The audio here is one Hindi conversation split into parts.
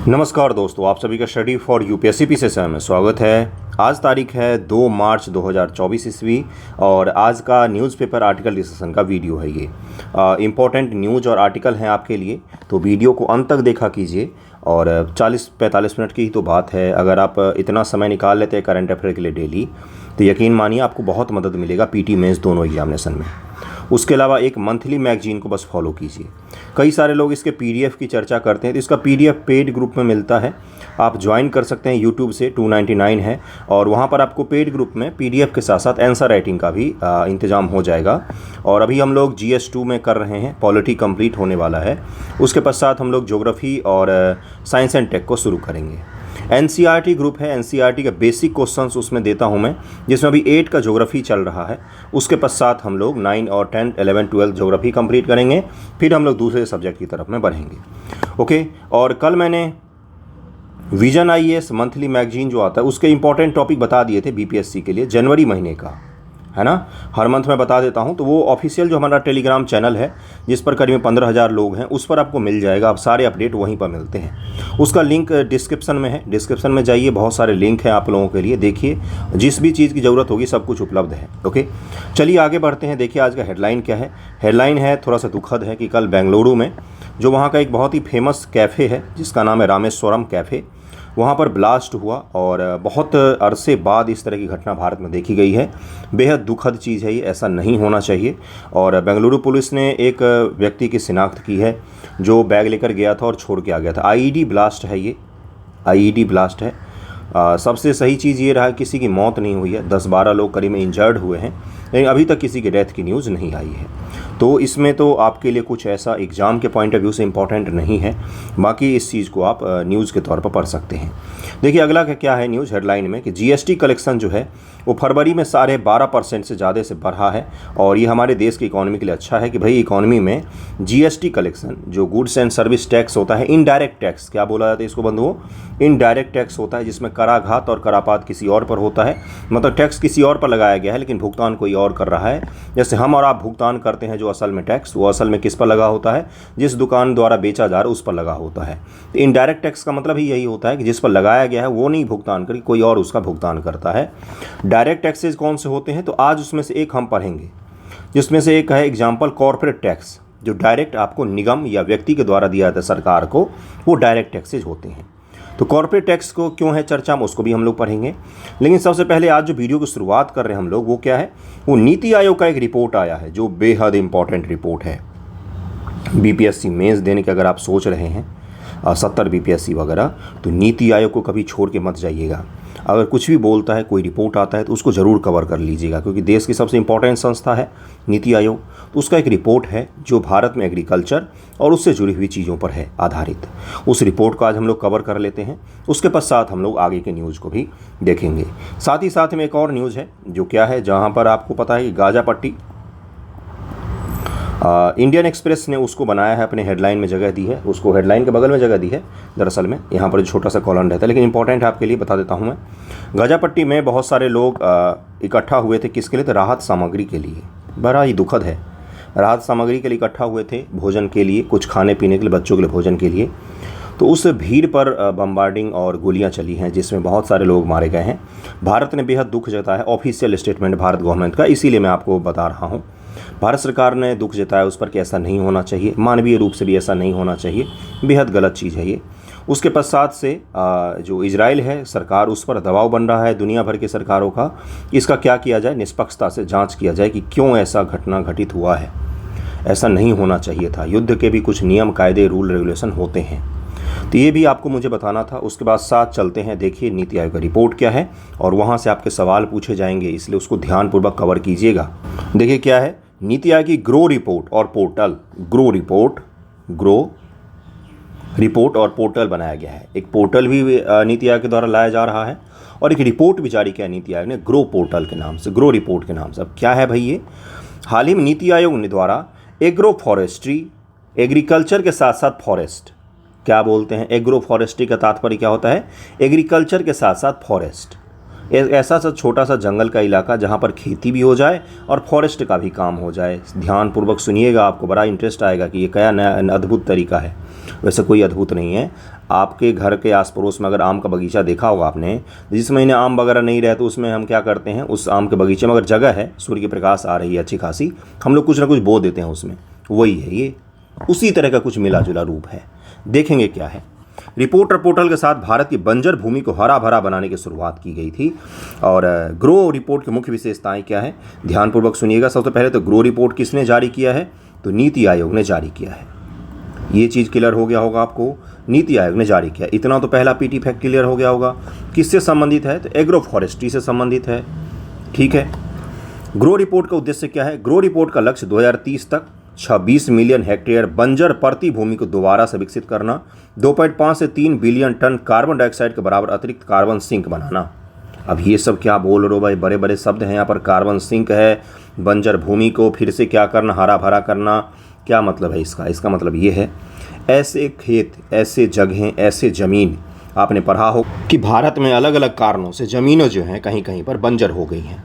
नमस्कार दोस्तों, आप सभी का स्टडी फॉर यूपीएससी पीसीएस में स्वागत है। आज तारीख है 2 मार्च 2024 ईस्वी और आज का न्यूज़पेपर आर्टिकल डिस्कशन का वीडियो है। ये इम्पोर्टेंट न्यूज़ और आर्टिकल हैं आपके लिए, तो वीडियो को अंत तक देखा कीजिए। और 40-45 मिनट की ही तो बात है। अगर आप इतना समय निकाल लेते हैं करंट अफेयर के लिए डेली, तो यकीन मानिए आपको बहुत मदद मिलेगा पीटी मेंस दोनों एग्जामिनेशन में। उसके अलावा एक मंथली मैगजीन को बस फॉलो कीजिए। कई सारे लोग इसके पीडीएफ की चर्चा करते हैं, तो इसका पीडीएफ पेड ग्रुप में मिलता है। आप ज्वाइन कर सकते हैं यूट्यूब से, 299 है। और वहाँ पर आपको पेड ग्रुप में पीडीएफ के साथ साथ आंसर राइटिंग का भी इंतज़ाम हो जाएगा। और अभी हम लोग GS2 में कर रहे हैं, पॉलिटी कंप्लीट होने वाला है। उसके पश्चात हम लोग ज्योग्राफी और साइंस एंड टेक को शुरू करेंगे। NCERT ग्रुप है, NCERT के बेसिक क्वेश्चंस उसमें देता हूं मैं, जिसमें अभी 8 का ज्योग्राफी चल रहा है। उसके पश्चात हम लोग 9 और 10, 11, 12 ज्योग्राफी कंप्लीट करेंगे, फिर हम लोग दूसरे सब्जेक्ट की तरफ में बढ़ेंगे। ओके। और कल मैंने विजन IAS मंथली मैगजीन जो आता है उसके इंपॉर्टेंट टॉपिक बता दिए थे BPSC के लिए जनवरी महीने का, है ना। हर मंथ मैं बता देता हूं, तो वो ऑफिशियल जो हमारा टेलीग्राम चैनल है जिस पर करीब 15,000 लोग हैं, उस पर आपको मिल जाएगा। अब सारे अपडेट वहीं पर मिलते हैं। उसका लिंक डिस्क्रिप्शन में है, डिस्क्रिप्शन में जाइए, बहुत सारे लिंक हैं आप लोगों के लिए। देखिए, जिस भी चीज़ की ज़रूरत होगी सब कुछ उपलब्ध है। ओके, चलिए आगे बढ़ते हैं। देखिए आज का हेडलाइन क्या है। हेडलाइन है, थोड़ा सा दुखद है, कि कल बेंगलुरु में जो वहाँ का एक बहुत ही फेमस कैफ़े है जिसका नाम है रामेश्वरम कैफ़े, वहाँ पर ब्लास्ट हुआ। और बहुत अरसे बाद इस तरह की घटना भारत में देखी गई है। बेहद दुखद चीज़ है ये, ऐसा नहीं होना चाहिए। और बेंगलुरु पुलिस ने एक व्यक्ति की शिनाख्त की है जो बैग लेकर गया था और छोड़ के आ गया था। IED ब्लास्ट है ये, IED ब्लास्ट है। सबसे सही चीज़ ये रहा, किसी की मौत नहीं हुई है, 10-12 लोग करीब इंजर्ड हुए हैं, लेकिन अभी तक किसी की डेथ की न्यूज़ नहीं आई है। तो इसमें तो आपके लिए कुछ ऐसा एग्ज़ाम के पॉइंट ऑफ व्यू से इम्पॉर्टेंट नहीं है। बाकी इस चीज़ को आप न्यूज़ के तौर पर पढ़ सकते हैं। देखिए अगला क्या है न्यूज़ हेडलाइन में, कि GST कलेक्शन जो है वो फरवरी में 12.5% से ज़्यादा से बढ़ा है। और ये हमारे देश की इकॉनमी के लिए अच्छा है कि भाई इकॉनमी में GST कलेक्शन, जो गुड्स एंड सर्विस टैक्स होता है, इनडायरेक्ट टैक्स क्या बोला जाता है इसको बंधुओं, इनडायरेक्ट टैक्स होता है, जिसमें कराघात और करापात किसी और पर होता है। मतलब टैक्स किसी और पर लगाया गया है लेकिन भुगतान कोई और कर रहा है। जैसे हम और आप भुगतान करते हैं जो असल में टैक्स, वो असल में किस पर लगा होता है, जिस दुकान द्वारा बेचा जा रहा है उस पर लगा होता है। तो इनडायरेक्ट टैक्स का मतलब ही यही होता है कि जिस पर लगाया गया है वो नहीं भुगतान करके कोई और उसका भुगतान करता है। डायरेक्ट टैक्सेस कौन से होते हैं, तो आज उसमें से एक हम पढ़ेंगे, जिसमें से एक है एग्जाम्पल कॉर्पोरेट टैक्स, जो डायरेक्ट आपको निगम या व्यक्ति के द्वारा दिया जाता है सरकार को, वो डायरेक्ट टैक्सेज होते हैं। तो कॉर्पोरेट टैक्स को क्यों है चर्चा में, उसको भी हम लोग पढ़ेंगे। लेकिन सबसे पहले आज जो वीडियो की शुरुआत कर रहे हैं हम लोग, वो क्या है, वो नीति आयोग का एक रिपोर्ट आया है जो बेहद इंपॉर्टेंट रिपोर्ट है। BPSC मेंस देने के अगर आप सोच रहे हैं 70 BPSC वगैरह, तो नीति आयोग को कभी छोड़ के मत जाइएगा। अगर कुछ भी बोलता है, कोई रिपोर्ट आता है, तो उसको ज़रूर कवर कर लीजिएगा, क्योंकि देश की सबसे इंपॉर्टेंट संस्था है नीति आयोग। तो उसका एक रिपोर्ट है जो भारत में एग्रीकल्चर और उससे जुड़ी हुई चीज़ों पर है आधारित। उस रिपोर्ट को आज हम लोग कवर कर लेते हैं। उसके पश्चात हम लोग आगे के न्यूज़ को भी देखेंगे। साथ ही साथ में एक और न्यूज़ है जो क्या है, जहाँ पर आपको पता है कि गाजा पट्टी, इंडियन एक्सप्रेस ने उसको बनाया है, अपने हेडलाइन में जगह दी है, उसको हेडलाइन के बगल में जगह दी है। दरअसल में यहाँ पर छोटा सा कॉलम रहता है, लेकिन इंपॉर्टेंट है आपके लिए, बता देता हूँ मैं। गाजापट्टी में बहुत सारे लोग इकट्ठा हुए थे, किसके लिए, तो राहत सामग्री के लिए। बड़ा ही दुखद है, राहत सामग्री के लिए इकट्ठा हुए थे, भोजन के लिए, कुछ खाने पीने के लिए, बच्चों के लिए भोजन के लिए। तो उस भीड़ पर बम्बार्डिंग और गोलियां चली हैं, जिसमें बहुत सारे लोग मारे गए हैं। भारत ने बेहद दुख जताया है, ऑफिशियल स्टेटमेंट भारत गवर्नमेंट का, इसीलिए मैं आपको बता रहा हूँ। भारत सरकार ने दुख जताया उस पर कि ऐसा नहीं होना चाहिए, मानवीय रूप से भी ऐसा नहीं होना चाहिए, बेहद गलत चीज़ है ये। उसके पश्चात से जो इजराइल है सरकार, उस पर दबाव बन रहा है दुनिया भर की सरकारों का। इसका क्या किया जाए, निष्पक्षता से जांच किया जाए कि क्यों ऐसा घटना घटित हुआ है। ऐसा नहीं होना चाहिए था। युद्ध के भी कुछ नियम, कायदे, रूल, रेगुलेशन होते हैं। तो ये भी आपको मुझे बताना था। उसके बाद साथ चलते हैं, देखिए नीति आयोग का रिपोर्ट क्या है, और वहाँ से आपके सवाल पूछे जाएंगे, इसलिए उसको ध्यानपूर्वक कवर कीजिएगा। देखिए क्या है, नीति आयोग की ग्रो रिपोर्ट और पोर्टल, ग्रो रिपोर्ट और पोर्टल बनाया गया है। एक पोर्टल भी नीति आयोग के द्वारा लाया जा रहा है और एक रिपोर्ट भी जारी किया नीति आयोग ने ग्रो पोर्टल के नाम से, ग्रो रिपोर्ट के नाम से। अब क्या है भाई ये, हाल ही में नीति आयोग ने द्वारा एग्रो फॉरेस्ट्री, एग्रीकल्चर के साथ साथ फॉरेस्ट, क्या बोलते हैं, एग्रो फॉरेस्ट्री का तात्पर्य क्या होता है, एग्रीकल्चर के साथ साथ फॉरेस्ट। ऐसा सा छोटा सा जंगल का इलाका जहाँ पर खेती भी हो जाए और फॉरेस्ट का भी काम हो जाए। ध्यानपूर्वक सुनिएगा, आपको बड़ा इंटरेस्ट आएगा कि ये क्या नया अद्भुत तरीका है। वैसे कोई अद्भुत नहीं है। आपके घर के आस पड़ोस में अगर आम का बगीचा देखा होगा आपने, जिस महीने आम वगैरह नहीं रहे तो उसमें हम क्या करते हैं, उस आम के बगीचे में अगर जगह है, सूर्य की प्रकाश आ रही है अच्छी खासी, हम लोग कुछ ना कुछ बो देते हैं उसमें। वही है ये, उसी तरह का कुछ मिला जुला रूप है। देखेंगे क्या है। रिपोर्टर पोर्टल के साथ भारत की बंजर भूमि को हरा भरा बनाने की शुरुआत की गई थी। और ग्रो रिपोर्ट की मुख्य विशेषताएं क्या है, ध्यानपूर्वक सुनिएगा। सबसे पहले तो ग्रो रिपोर्ट किसने जारी किया है, तो नीति आयोग ने जारी किया है। ये चीज़ क्लियर हो गया होगा आपको, नीति आयोग ने जारी किया। इतना तो पहला पीटी फैक्ट क्लियर हो गया होगा। किससे संबंधित है, तो एग्रो फॉरेस्ट्री से संबंधित है। ठीक है। ग्रो रिपोर्ट का उद्देश्य क्या है, ग्रो रिपोर्ट का लक्ष्य 2030 तक 26 मिलियन हेक्टेयर बंजर परती भूमि को दोबारा से विकसित करना, 2.5 से 3 बिलियन टन कार्बन डाइऑक्साइड के बराबर अतिरिक्त कार्बन सिंक बनाना। अब ये सब क्या बोल रहे हो भाई, बड़े बड़े शब्द हैं यहाँ पर। कार्बन सिंक है, बंजर भूमि को फिर से क्या करना, हरा भरा करना। क्या मतलब है इसका, इसका मतलब ये है ऐसे खेत, ऐसे जगहें, ऐसे ज़मीन, आपने पढ़ा हो कि भारत में अलग अलग कारणों से ज़मीनें जो हैं कहीं कहीं पर बंजर हो गई हैं।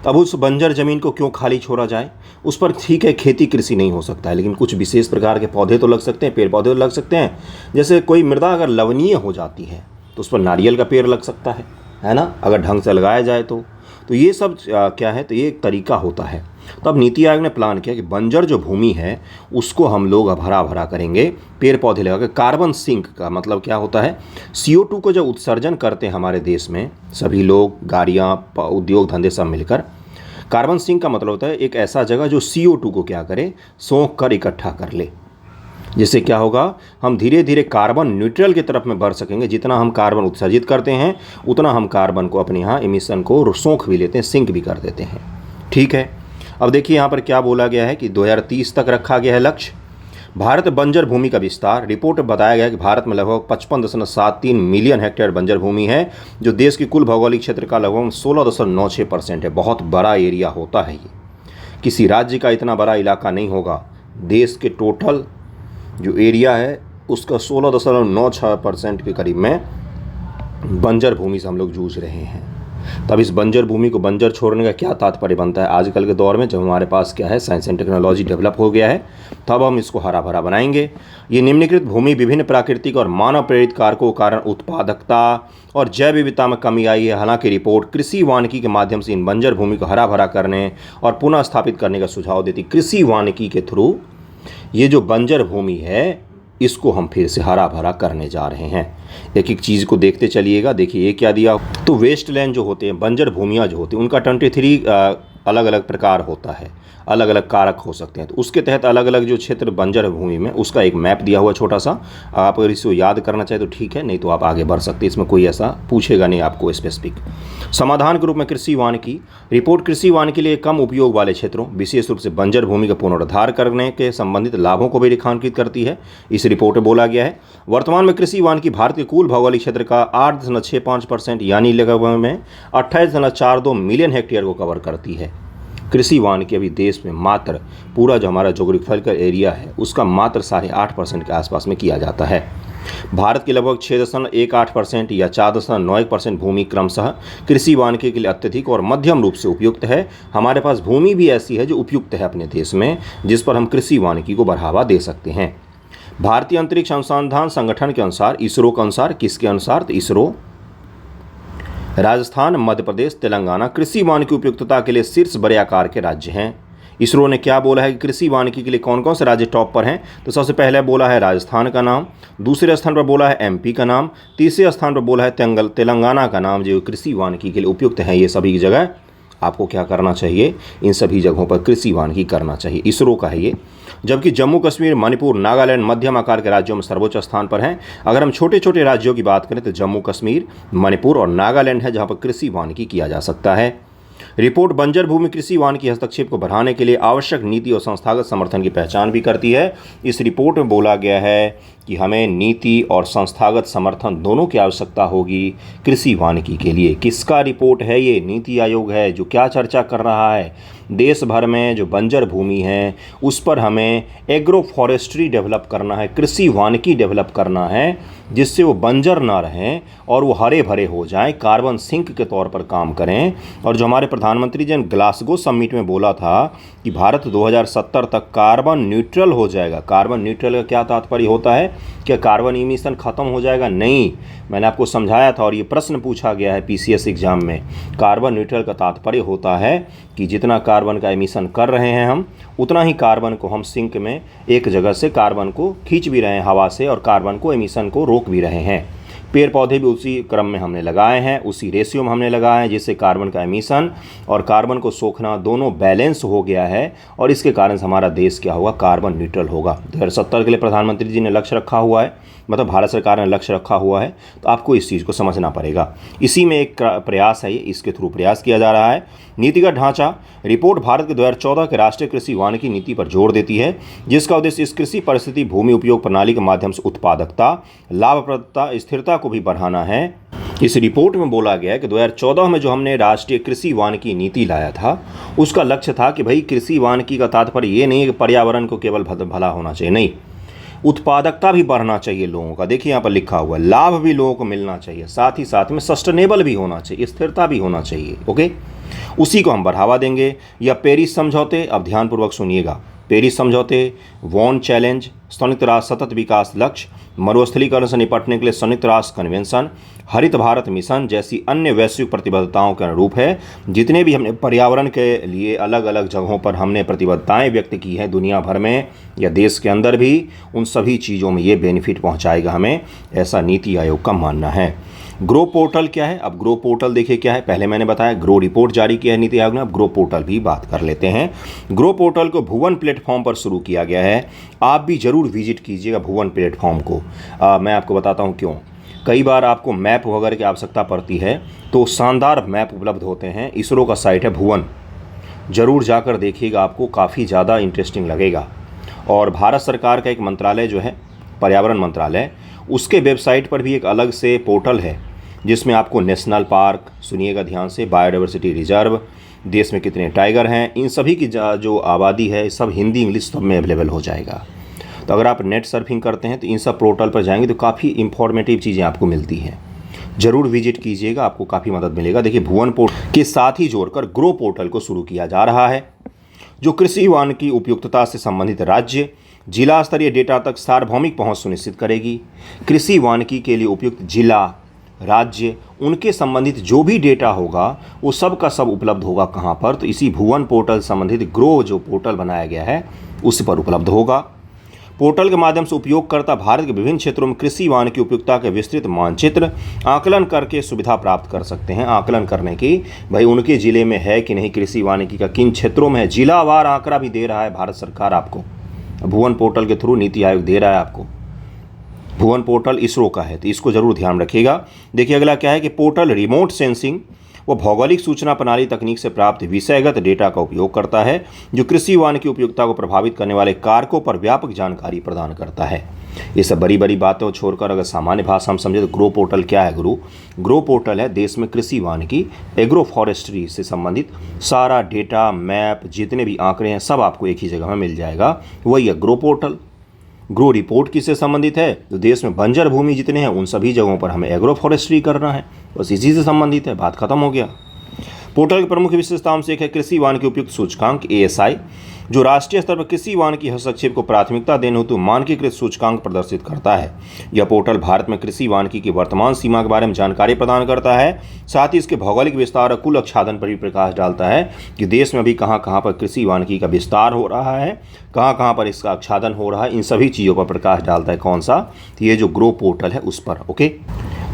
तो अब उस बंजर ज़मीन को क्यों खाली छोड़ा जाए। उस पर ठीक है खेती कृषि नहीं हो सकता है, लेकिन कुछ विशेष प्रकार के पौधे तो लग सकते हैं, पेड़ पौधे तो लग सकते हैं। जैसे कोई मृदा अगर लवणीय हो जाती है तो उस पर नारियल का पेड़ लग सकता है ना, अगर ढंग से लगाया जाए तो ये सब क्या है, तो ये एक तरीका होता है। तो अब नीति आयोग ने प्लान किया कि बंजर जो भूमि है उसको हम लोग अब हरा भरा करेंगे, पेड़ पौधे लगा के। कार्बन सिंक का मतलब क्या होता है, CO2 को जब उत्सर्जन करते हैं हमारे देश में सभी लोग, गाड़ियाँ, उद्योग धंधे सब मिलकर, कार्बन सिंक का मतलब होता है एक ऐसा जगह जो CO2 को क्या करे, सोख कर इकट्ठा कर ले। जिससे क्या होगा, हम धीरे धीरे कार्बन न्यूट्रल की तरफ में बढ़ सकेंगे। जितना हम कार्बन उत्सर्जित करते हैं उतना हम कार्बन को अपने यहाँ इमिशन को सोख भी लेते हैं, सिंक भी कर देते हैं। ठीक है। अब देखिए यहाँ पर क्या बोला गया है कि 2030 तक रखा गया है लक्ष्य। भारत बंजर भूमि का विस्तार। रिपोर्ट में बताया गया है कि भारत में लगभग 55.73 मिलियन हेक्टेयर बंजर भूमि है, जो देश की कुल भौगोलिक क्षेत्र का लगभग 16.96% है। बहुत बड़ा एरिया होता है ये, किसी राज्य का इतना बड़ा इलाका नहीं होगा। देश के टोटल जो एरिया है उसका 16.96% के करीब में बंजर भूमि से हम लोग जूझ रहे हैं। तब इस बंजर भूमि को बंजर छोड़ने का क्या तात्पर्य बनता है, आजकल के दौर में जब हमारे पास क्या है, साइंस एंड टेक्नोलॉजी डेवलप हो गया है, तब हम इसको हरा भरा बनाएंगे। ये निम्नलिखित भूमि विभिन्न प्राकृतिक और मानव प्रेरित कारकों के कारण उत्पादकता और जैव विविधता में कमी आई है। हालांकि रिपोर्ट कृषि वानिकी के माध्यम से इन बंजर भूमि को हरा भरा करने और पुनः स्थापित करने का सुझाव देती। कृषि वानिकी के थ्रू ये जो बंजर भूमि है इसको हम फिर से हरा भरा करने जा रहे हैं। एक एक चीज़ को देखते चलिएगा। देखिए ये क्या दिया, तो वेस्टलैंड जो होते हैं, बंजर भूमियाँ जो होती हैं, उनका 23 अलग अलग प्रकार होता है, अलग अलग कारक हो सकते हैं। तो उसके तहत अलग अलग जो क्षेत्र बंजर भूमि में, उसका एक मैप दिया हुआ छोटा सा। आप अगर इसको याद करना चाहे तो ठीक है, नहीं तो आप आगे बढ़ सकते हैं, इसमें कोई ऐसा पूछेगा नहीं आपको स्पेसिफिक। समाधान के रूप में कृषि वानिकी। रिपोर्ट कृषि वानिकी के लिए कम उपयोग वाले क्षेत्रों, विशेष रूप से बंजर भूमि का पुनरुद्धार करने के संबंधित लाभों को भी रेखांकित करती है। इस रिपोर्ट में बोला गया है वर्तमान में कृषि वानिकी भारत के कुल भौगोलिक क्षेत्र का 8.65% यानी लगभग में 28.42 मिलियन हेक्टेयर को कवर करती है। कृषि वानिकी अभी देश में मात्र पूरा जो हमारा जोग्राफिकल एरिया है उसका मात्र 8.5% के आसपास में किया जाता है। भारत के लगभग 6.18% या 4.91% भूमि क्रमशः कृषि वानिकी के लिए अत्यधिक और मध्यम रूप से उपयुक्त है। हमारे पास भूमि भी ऐसी है जो उपयुक्त है अपने देश में, जिस पर हम कृषि वानिकी को बढ़ावा दे सकते हैं। भारतीय अंतरिक्ष अनुसंधान संगठन के अनुसार, इसरो के अनुसार, किसके अनुसार, तो इसरो राजस्थान, मध्य प्रदेश, तेलंगाना कृषि वानिकी उपयुक्तता के लिए शीर्ष बड़े आकार के राज्य हैं। इसरो ने क्या बोला है कि कृषि वानिकी के लिए कौन कौन से राज्य टॉप पर हैं, तो सबसे पहले बोला है राजस्थान का नाम, दूसरे स्थान पर बोला है MP का नाम, तीसरे स्थान पर बोला है तेलंगाना का नाम, जो कृषि वानिकी के लिए उपयुक्त हैं। ये सभी जगह आपको क्या करना चाहिए, इन सभी जगहों पर कृषि वानिकी करना चाहिए, इसरो का है ये। जबकि जम्मू कश्मीर, मणिपुर, नागालैंड मध्यम आकार के राज्यों में सर्वोच्च स्थान पर हैं। अगर हम छोटे छोटे राज्यों की बात करें तो जम्मू कश्मीर, मणिपुर और नागालैंड है जहां पर कृषि वानिकी किया जा सकता है। रिपोर्ट बंजर भूमि कृषि वानिकी हस्तक्षेप को बढ़ाने के लिए आवश्यक नीति और संस्थागत समर्थन की पहचान भी करती है। इस रिपोर्ट में बोला गया है कि हमें नीति और संस्थागत समर्थन दोनों की आवश्यकता होगी कृषि वानिकी के लिए। किसका रिपोर्ट है ये, नीति आयोग है जो क्या चर्चा कर रहा है, देश भर में जो बंजर भूमि है उस पर हमें एग्रो फॉरेस्ट्री डेवलप करना है, कृषि वानिकी डेवलप करना है, जिससे वो बंजर ना रहें और वो हरे भरे हो जाएं, कार्बन सिंक के तौर पर काम करें। और जो हमारे प्रधानमंत्री जी ने ग्लासगो समिट में बोला था कि भारत 2070 तक कार्बन न्यूट्रल हो जाएगा। कार्बन न्यूट्रल का क्या तात्पर्य होता है, क्या कार्बन इमिशन ख़त्म हो जाएगा? नहीं, मैंने आपको समझाया था और ये प्रश्न पूछा गया है पीसीएस एग्जाम में। कार्बन न्यूट्रल का तात्पर्य होता है कि जितना कार्बन का एमिशन कर रहे हैं हम, उतना ही कार्बन को हम सिंक में एक जगह से कार्बन को खींच भी रहे हैं हवा से, और कार्बन को एमिशन को रोक भी रहे हैं। पेड़ पौधे भी उसी क्रम में हमने लगाए हैं, उसी रेशियो में हमने लगाए हैं, जिससे कार्बन का एमिशन और कार्बन को सोखना दोनों बैलेंस हो गया है, और इसके कारण से हमारा देश क्या होगा? कार्बन न्यूट्रल होगा। 2070 के लिए प्रधानमंत्री जी ने लक्ष्य रखा हुआ है, मतलब भारत सरकार ने लक्ष्य रखा हुआ है, तो आपको इस चीज़ को समझना पड़ेगा। इसी में एक प्रयास है, ये इसके थ्रू प्रयास किया जा रहा है। नीतिगत ढांचा रिपोर्ट भारत के 2014 के राष्ट्रीय कृषि वानिकी नीति पर जोर देती है, जिसका उद्देश्य इस कृषि परिस्थिति भूमि उपयोग प्रणाली के माध्यम से उत्पादकता, लाभप्रदता, स्थिरता को भी बढ़ाना है। इस रिपोर्ट में बोला गया है कि 2014 में जो हमने राष्ट्रीय कृषि वानिकी नीति लाया था, उसका लक्ष्य था कि भाई कृषि वानिकी का तात्पर्य ये नहीं है कि पर्यावरण को केवल भला होना चाहिए, नहीं, उत्पादकता भी बढ़ना चाहिए लोगों का। देखिए यहाँ पर लिखा हुआ है, लाभ भी लोगों को मिलना चाहिए, साथ ही साथ में सस्टेनेबल भी होना चाहिए, स्थिरता भी होना चाहिए। ओके, उसी को हम बढ़ावा देंगे। या पेरिस समझौते, अब ध्यानपूर्वक सुनिएगा। पेरिस समझौते, वॉन चैलेंज, संयुक्त राष्ट्र सतत विकास लक्ष्य, मरुस्थलीकरण से निपटने के लिए संयुक्त राष्ट्र कन्वेंशन, हरित भारत मिशन जैसी अन्य वैश्विक प्रतिबद्धताओं के अनुरूप है। जितने भी हमने पर्यावरण के लिए अलग अलग जगहों पर हमने प्रतिबद्धताएं व्यक्त की हैं दुनिया भर में या देश के अंदर भी, उन सभी चीज़ों में ये बेनिफिट पहुंचाएगा हमें, ऐसा नीति आयोग का मानना है। ग्रो पोर्टल क्या है? अब ग्रो पोर्टल देखिए क्या है। पहले मैंने बताया ग्रो रिपोर्ट जारी किया है नीति आयोग ने, अब ग्रो पोर्टल भी बात कर लेते हैं। ग्रो पोर्टल को भुवन प्लेटफॉर्म पर शुरू किया गया है। आप भी जरूर विजिट कीजिएगा भुवन प्लेटफॉर्म को। मैं आपको बताता हूँ क्यों। कई बार आपको मैप वगैरह की आवश्यकता पड़ती है, तो शानदार मैप उपलब्ध होते हैं। इसरो का साइट है भुवन, जरूर जाकर देखिएगा, आपको काफ़ी ज़्यादा इंटरेस्टिंग लगेगा। और भारत सरकार का एक मंत्रालय जो है पर्यावरण मंत्रालय, उसके वेबसाइट पर भी एक अलग से पोर्टल है, जिसमें आपको नेशनल पार्क, सुनिएगा ध्यान से, बायोडाइवर्सिटी रिजर्व, देश में कितने टाइगर हैं, इन सभी की जो आबादी है, सब हिंदी इंग्लिश सब में अवेलेबल हो जाएगा। तो अगर आप नेट सर्फिंग करते हैं तो इन सब पोर्टल पर जाएंगे तो काफ़ी इंफॉर्मेटिव चीज़ें आपको मिलती हैं। जरूर विजिट कीजिएगा, आपको काफ़ी मदद मिलेगा। देखिए भुवन पोर्टल के साथ ही जोड़कर ग्रो पोर्टल को शुरू किया जा रहा है, जो कृषि वानिकी उपयुक्तता से संबंधित राज्य जिला स्तरीय डेटा तक सार्वभौमिक पहुंच सुनिश्चित करेगी। कृषि वानिकी के लिए उपयुक्त जिला, राज्य, उनके संबंधित जो भी डेटा होगा वो सब का सब उपलब्ध होगा कहाँ पर? तो इसी भुवन पोर्टल संबंधित ग्रो जो पोर्टल बनाया गया है उस पर उपलब्ध होगा। पोर्टल के माध्यम से उपयोगकर्ता भारत के विभिन्न क्षेत्रों में कृषि वानिकी उपयुक्तता के विस्तृत मानचित्र आकलन करके सुविधा प्राप्त कर सकते हैं। आकलन करने की, भाई उनके ज़िले में है कि नहीं कृषि वानिकी का, किन क्षेत्रों में है, जिलावार आंकड़ा भी दे रहा है भारत सरकार आपको, भुवन पोर्टल के थ्रू नीति आयोग दे रहा है आपको। भुवन पोर्टल इसरो का है, तो इसको जरूर ध्यान रखिएगा। देखिए अगला क्या है कि पोर्टल रिमोट सेंसिंग व भौगोलिक सूचना प्रणाली तकनीक से प्राप्त विषयगत डेटा का उपयोग करता है, जो कृषि वानिकी उपयुक्तता को प्रभावित करने वाले कारकों पर व्यापक जानकारी प्रदान करता है। ये सब बड़ी बड़ी बातें छोड़कर अगर सामान्य भाषा हम समझे तो ग्रो पोर्टल क्या है? ग्रो पोर्टल है देश में कृषि वानिकी, एग्रो फॉरेस्ट्री से संबंधित सारा डेटा, मैप, जितने भी आंकड़े हैं सब आपको एक ही जगह में मिल जाएगा, वही है ग्रो पोर्टल। ग्रो रिपोर्ट किससे संबंधित है? तो देश में बंजर भूमि जितने हैं उन सभी जगहों पर हमें एग्रो फॉरेस्ट्री करना है, बस इसी से संबंधित है, बात खत्म हो गया। पोर्टल की प्रमुख विशेषताओं से एक है कृषि वानिकी उपयुक्त सूचकांक ASI, जो राष्ट्रीय स्तर पर कृषि वानिकी हस्तक्षेप को प्राथमिकता देने हेतु मानकीकृत सूचकांक प्रदर्शित करता है। यह पोर्टल भारत में कृषि वानिकी की वर्तमान सीमा के बारे में जानकारी प्रदान करता है, साथ ही इसके भौगोलिक विस्तार और कुल आच्छादन पर भी प्रकाश डालता है कि देश में अभी कहाँ कहाँ पर कृषि वानिकी का विस्तार हो रहा है, कहाँ कहाँ पर इसका आच्छादन हो रहा है, इन सभी चीज़ों पर प्रकाश डालता है। कौन सा? तो ये जो ग्रो पोर्टल है उस पर। ओके,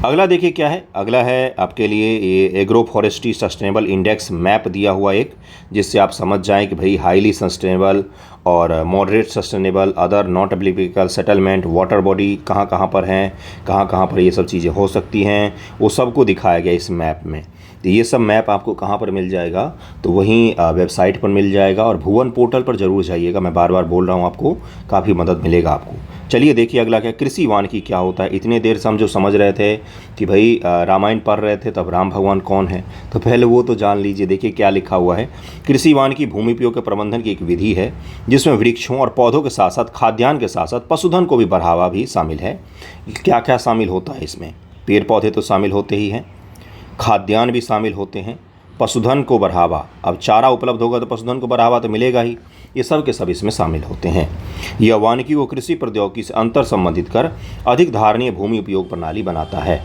अगला देखिए क्या है। अगला है आपके लिए ये agro forestry sustainable index map दिया हुआ एक, जिससे आप समझ जाएं कि भाई हाईली सस्टेनेबल और moderate sustainable, other not applicable settlement, water body कहाँ कहाँ पर हैं, कहाँ कहाँ पर ये सब चीज़ें हो सकती हैं, वो सबको दिखाया गया इस मैप में। तो ये सब मैप आपको कहाँ पर मिल जाएगा? तो वहीं वेबसाइट पर मिल जाएगा, और भुवन पोर्टल पर जरूर जाइएगा। मैं बार बार बोल रहा हूँ, आपको काफ़ी मदद मिलेगा आपको। चलिए देखिए अगला क्या, कृषि वानिकी क्या होता है। इतने देर से हम जो समझ रहे थे कि भाई रामायण पढ़ रहे थे तब राम भगवान कौन है, तो पहले वो तो जान लीजिए। देखिए क्या लिखा हुआ है, कृषि वानिकी भूमि उपयोग के प्रबंधन की एक विधि है, जिसमें वृक्षों और पौधों के साथ साथ खाद्यान्न के साथ साथ पशुधन को भी बढ़ावा भी शामिल है। क्या क्या शामिल होता है इसमें? पेड़ पौधे तो शामिल होते ही हैं, खाद्यान्न भी शामिल होते हैं, पशुधन को बढ़ावा, अब चारा उपलब्ध होगा तो पशुधन को बढ़ावा तो मिलेगा ही, ये सब के सब इसमें शामिल होते हैं। यह वानिकी को कृषि प्रौद्योगिकी से अंतर संबंधित कर अधिक धारणीय भूमि उपयोग प्रणाली बनाता है।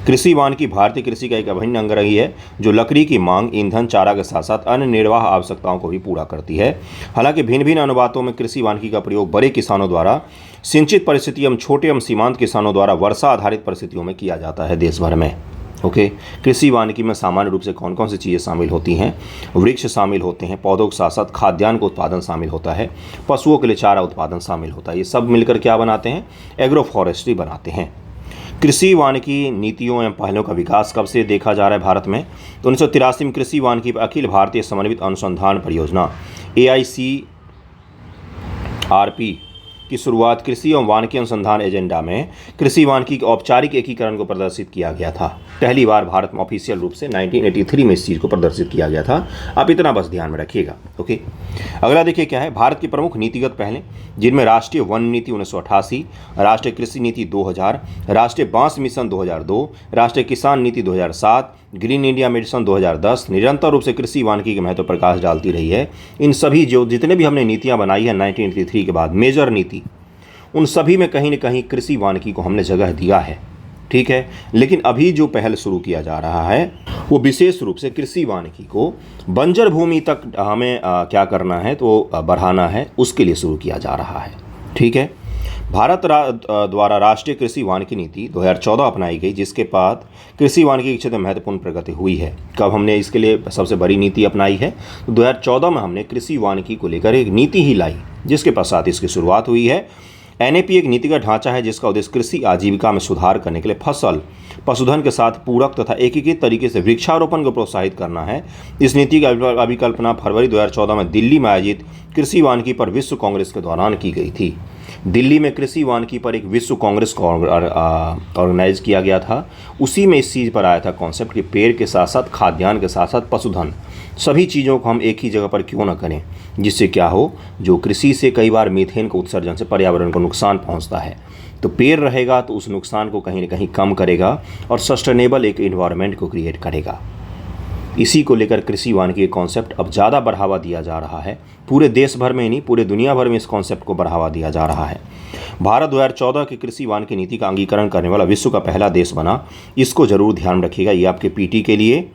कृषि वानिकी भारतीय कृषि का एक अभिन्न अंग रही है जो लकड़ी की मांग, ईंधन, चारा के साथ साथ अन्य निर्वाह आवश्यकताओं को भी पूरा करती है। हालांकि भिन्न भिन्न अनुपातों में कृषि वानिकी का प्रयोग बड़े किसानों द्वारा सिंचित परिस्थिति एवं छोटे एवं सीमांत किसानों द्वारा वर्षा आधारित परिस्थितियों में किया जाता है देश भर में। ओके, कृषि वानिकी में सामान्य रूप से कौन कौन सी चीज़ें शामिल होती हैं? वृक्ष शामिल होते हैं, पौधों के साथ साथ खाद्यान्न का उत्पादन शामिल होता है, पशुओं के लिए चारा उत्पादन शामिल होता है। ये सब मिलकर क्या बनाते हैं? एग्रो फॉरेस्ट्री बनाते हैं। कृषि वानिकी नीतियों एवं पहलों का विकास कब से देखा जा रहा है भारत में? तो 1983 में कृषि वानिकी पर अखिल भारतीय समन्वित अनुसंधान परियोजना AICRP की शुरुआत कृषि एवं वानिकी अनुसंधान एजेंडा में कृषि वानिकी के औपचारिक एकीकरण को प्रदर्शित किया गया था। पहली बार भारत में ऑफिशियल रूप से 1983 में इस चीज़ को प्रदर्शित किया गया था। आप इतना बस ध्यान में रखिएगा। ओके, अगला देखिए क्या है। भारत की प्रमुख नीतिगत पहलें, जिनमें राष्ट्रीय वन नीति 1988, राष्ट्रीय कृषि नीति 2000, राष्ट्रीय बांस मिशन 2002, राष्ट्रीय किसान नीति 2007, ग्रीन इंडिया मिशन 2010 निरंतर रूप से कृषि वानिकी के महत्व पर प्रकाश डालती रही है। इन सभी जितने भी हमने नीतियां बनाई हैं 1983 के बाद, मेजर नीति, उन सभी में कहीं न कहीं कृषि वानिकी को हमने जगह दिया है। ठीक है, लेकिन अभी जो पहल शुरू किया जा रहा है वो विशेष रूप से कृषि वानिकी को बंजर भूमि तक हमें क्या करना है तो बढ़ाना है, उसके लिए शुरू किया जा रहा है। ठीक है, भारत द्वारा राष्ट्रीय कृषि वानिकी नीति 2014 अपनाई गई, जिसके बाद कृषि वानिकी के क्षेत्र में महत्वपूर्ण प्रगति हुई है। कब हमने इसके लिए सबसे बड़ी नीति अपनाई है? तो 2014 में हमने कृषि वानिकी को लेकर एक नीति ही लाई, जिसके पश्चात इसकी शुरुआत हुई है। NAP एक नीतिगत ढांचा है जिसका उद्देश्य कृषि आजीविका में सुधार करने के लिए फसल, पशुधन के साथ पूरक तथा एकीकृत तरीके से वृक्षारोपण को प्रोत्साहित करना है। इस नीति की अभिकल्पना फरवरी 2014 में दिल्ली में आयोजित कृषि वानिकी पर विश्व कांग्रेस के दौरान की गई थी। दिल्ली में कृषि वानिकी पर एक विश्व कांग्रेस को ऑर्गेनाइज किया गया था। उसी में इस चीज़ पर आया था कॉन्सेप्ट कि पेड़ के साथ साथ खाद्यान्न के साथ साथ पशुधन, सभी चीज़ों को हम एक ही जगह पर क्यों न करें, जिससे क्या हो, जो कृषि से कई बार मीथेन के उत्सर्जन से पर्यावरण को नुकसान पहुंचता है, तो पेड़ रहेगा तो उस नुकसान को कहीं न कहीं कम करेगा और सस्टेनेबल एक इन्वायरमेंट को क्रिएट करेगा। इसी को लेकर कृषि वानिकी के कॉन्सेप्ट अब ज़्यादा बढ़ावा दिया जा रहा है। पूरे देश भर में ही नहीं, पूरे दुनिया भर में इस कॉन्सेप्ट को बढ़ावा दिया जा रहा है। भारत 2014 की कृषि वानिकी नीति का अंगीकरण करने वाला विश्व का पहला देश बना। इसको जरूर ध्यान रखिएगा, ये आपके PT के लिए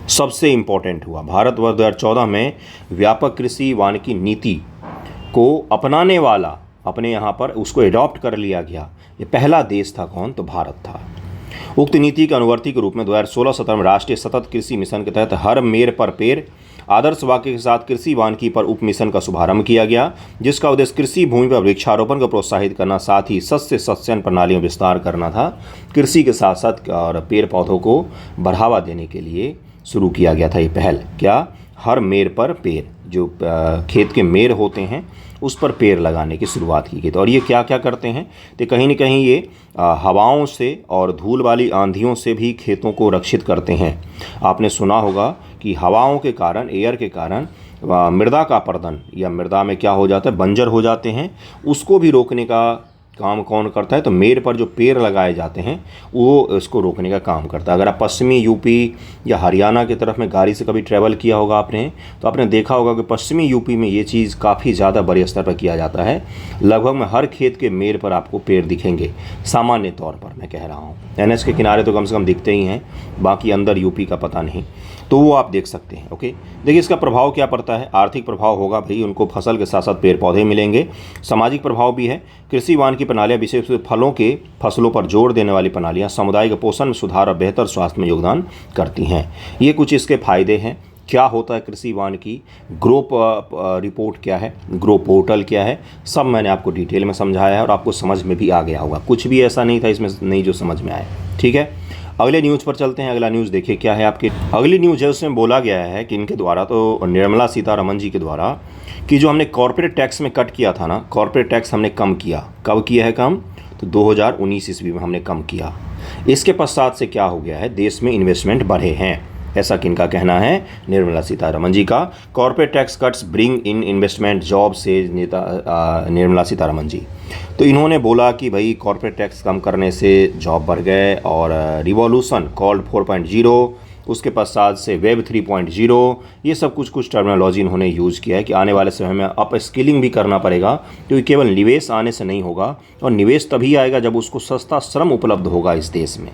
सबसे इम्पोर्टेंट हुआ। भारत वर्ष 2014 में व्यापक कृषि वानिकी नीति को अपनाने वाला, अपने यहाँ पर उसको एडॉप्ट कर लिया गया, ये पहला देश था। कौन? तो भारत था। उक्त नीति के अनुवर्ती के रूप में 2016-17 में राष्ट्रीय सतत कृषि मिशन के तहत हर मेड़ पर पेड़ आदर्श वाक्य के साथ कृषि वानिकी पर उप मिशन का शुभारंभ किया गया, जिसका उद्देश्य कृषि भूमि पर वृक्षारोपण को प्रोत्साहित करना, साथ ही शस्य सस्यन प्रणाली में विस्तार करना था। कृषि के साथ साथ और पेड़ पौधों को बढ़ावा देने के लिए शुरू किया गया था ये पहल। क्या? हर मेड़ पर पेड़, जो खेत के मेड़ होते हैं उस पर पेड़ लगाने की शुरुआत की गई। तो और ये क्या क्या करते हैं? तो कहीं न कहीं ये हवाओं से और धूल वाली आंधियों से भी खेतों को रक्षित करते हैं। आपने सुना होगा कि हवाओं के कारण, एयर के कारण मृदा का अपरदन या मृदा में क्या हो जाता है, बंजर हो जाते हैं, उसको भी रोकने का काम कौन करता है? तो मेड़ पर जो पेड़ लगाए जाते हैं वो इसको रोकने का काम करता है। अगर आप पश्चिमी यूपी या हरियाणा की तरफ में गाड़ी से कभी ट्रैवल किया होगा आपने, तो आपने देखा होगा कि पश्चिमी यूपी में ये चीज़ काफ़ी ज़्यादा बड़े स्तर पर किया जाता है। लगभग में हर खेत के मेड़ पर आपको पेड़ दिखेंगे, सामान्य तौर पर मैं कह रहा हूँ। NH के किनारे तो कम से कम दिखते ही हैं, बाकी अंदर यूपी का पता नहीं, तो वो आप देख सकते हैं। ओके, देखिए इसका प्रभाव क्या पड़ता है। आर्थिक प्रभाव होगा भाई, उनको फसल के साथ साथ पेड़ पौधे मिलेंगे। सामाजिक प्रभाव भी है। कृषि वानिकी प्रणालियाँ विशेष रूप से फसलों पर जोर देने वाली प्रणालियाँ समुदाय के पोषण में सुधार और बेहतर स्वास्थ्य में योगदान करती हैं। ये कुछ इसके फायदे हैं। क्या होता है कृषि वानिकी, ग्रो रिपोर्ट क्या है, ग्रो पोर्टल क्या है, सब मैंने आपको डिटेल में समझाया है और आपको समझ में भी आ गया होगा। कुछ भी ऐसा नहीं था इसमें नहीं जो समझ में आया। ठीक है, अगले न्यूज़ पर चलते हैं। अगला न्यूज़ देखिए क्या है आपके। अगली न्यूज़ है उसमें बोला गया है कि इनके द्वारा, तो निर्मला सीतारमण जी के द्वारा, कि जो हमने कॉर्पोरेट टैक्स में कट किया था ना, कॉर्पोरेट टैक्स हमने कम किया। कब किया है कम? तो 2019 ईस्वी में हमने कम किया। इसके पश्चात से क्या हो गया है, देश में इन्वेस्टमेंट बढ़े हैं। ऐसा किनका कहना है? निर्मला सीतारमण जी का। Corporate tax cuts bring in investment job से नेता निर्मला सीतारमण जी। तो इन्होंने बोला कि भाई कॉर्पोरेट टैक्स कम करने से जॉब बढ़ गए और रिवॉल्यूशन कॉल्ड 4.0 उसके पश्चात से वेब 3.0, ये सब कुछ टर्मिनोलॉजी इन्होंने यूज़ किया है कि आने वाले समय में अप स्किलिंग भी करना पड़ेगा, क्योंकि केवल निवेश आने से नहीं होगा, और निवेश तभी आएगा जब उसको सस्ता श्रम उपलब्ध होगा इस देश में।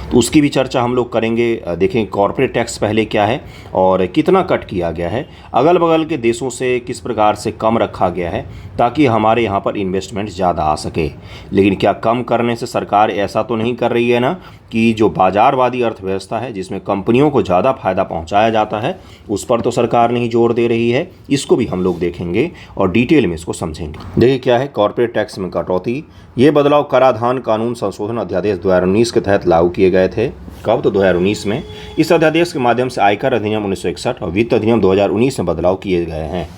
तो उसकी भी चर्चा हम लोग करेंगे। देखें कॉर्पोरेट टैक्स पहले क्या है और कितना कट किया गया है, अगल बगल के देशों से किस प्रकार से कम रखा गया है, ताकि हमारे यहाँ पर इन्वेस्टमेंट ज़्यादा आ सके। लेकिन क्या कम करने से सरकार ऐसा तो नहीं कर रही है ना कि जो बाजारवादी अर्थव्यवस्था है जिसमें कंपनियों को ज़्यादा फायदा पहुँचाया जाता है, उस पर तो सरकार नहीं जोर दे रही है। इसको भी हम लोग देखेंगे और डिटेल में इसको समझेंगे। देखिए क्या है कॉर्पोरेट टैक्स में कटौती। ये बदलाव कराधान कानून संशोधन अध्यादेश 2019 के तहत लागू किए गए थे। कब? तो 2019 में। इस अध्यादेश के माध्यम से आयकर अधिनियम 1961 और वित्त अधिनियम 2019 में बदलाव किए गए हैं,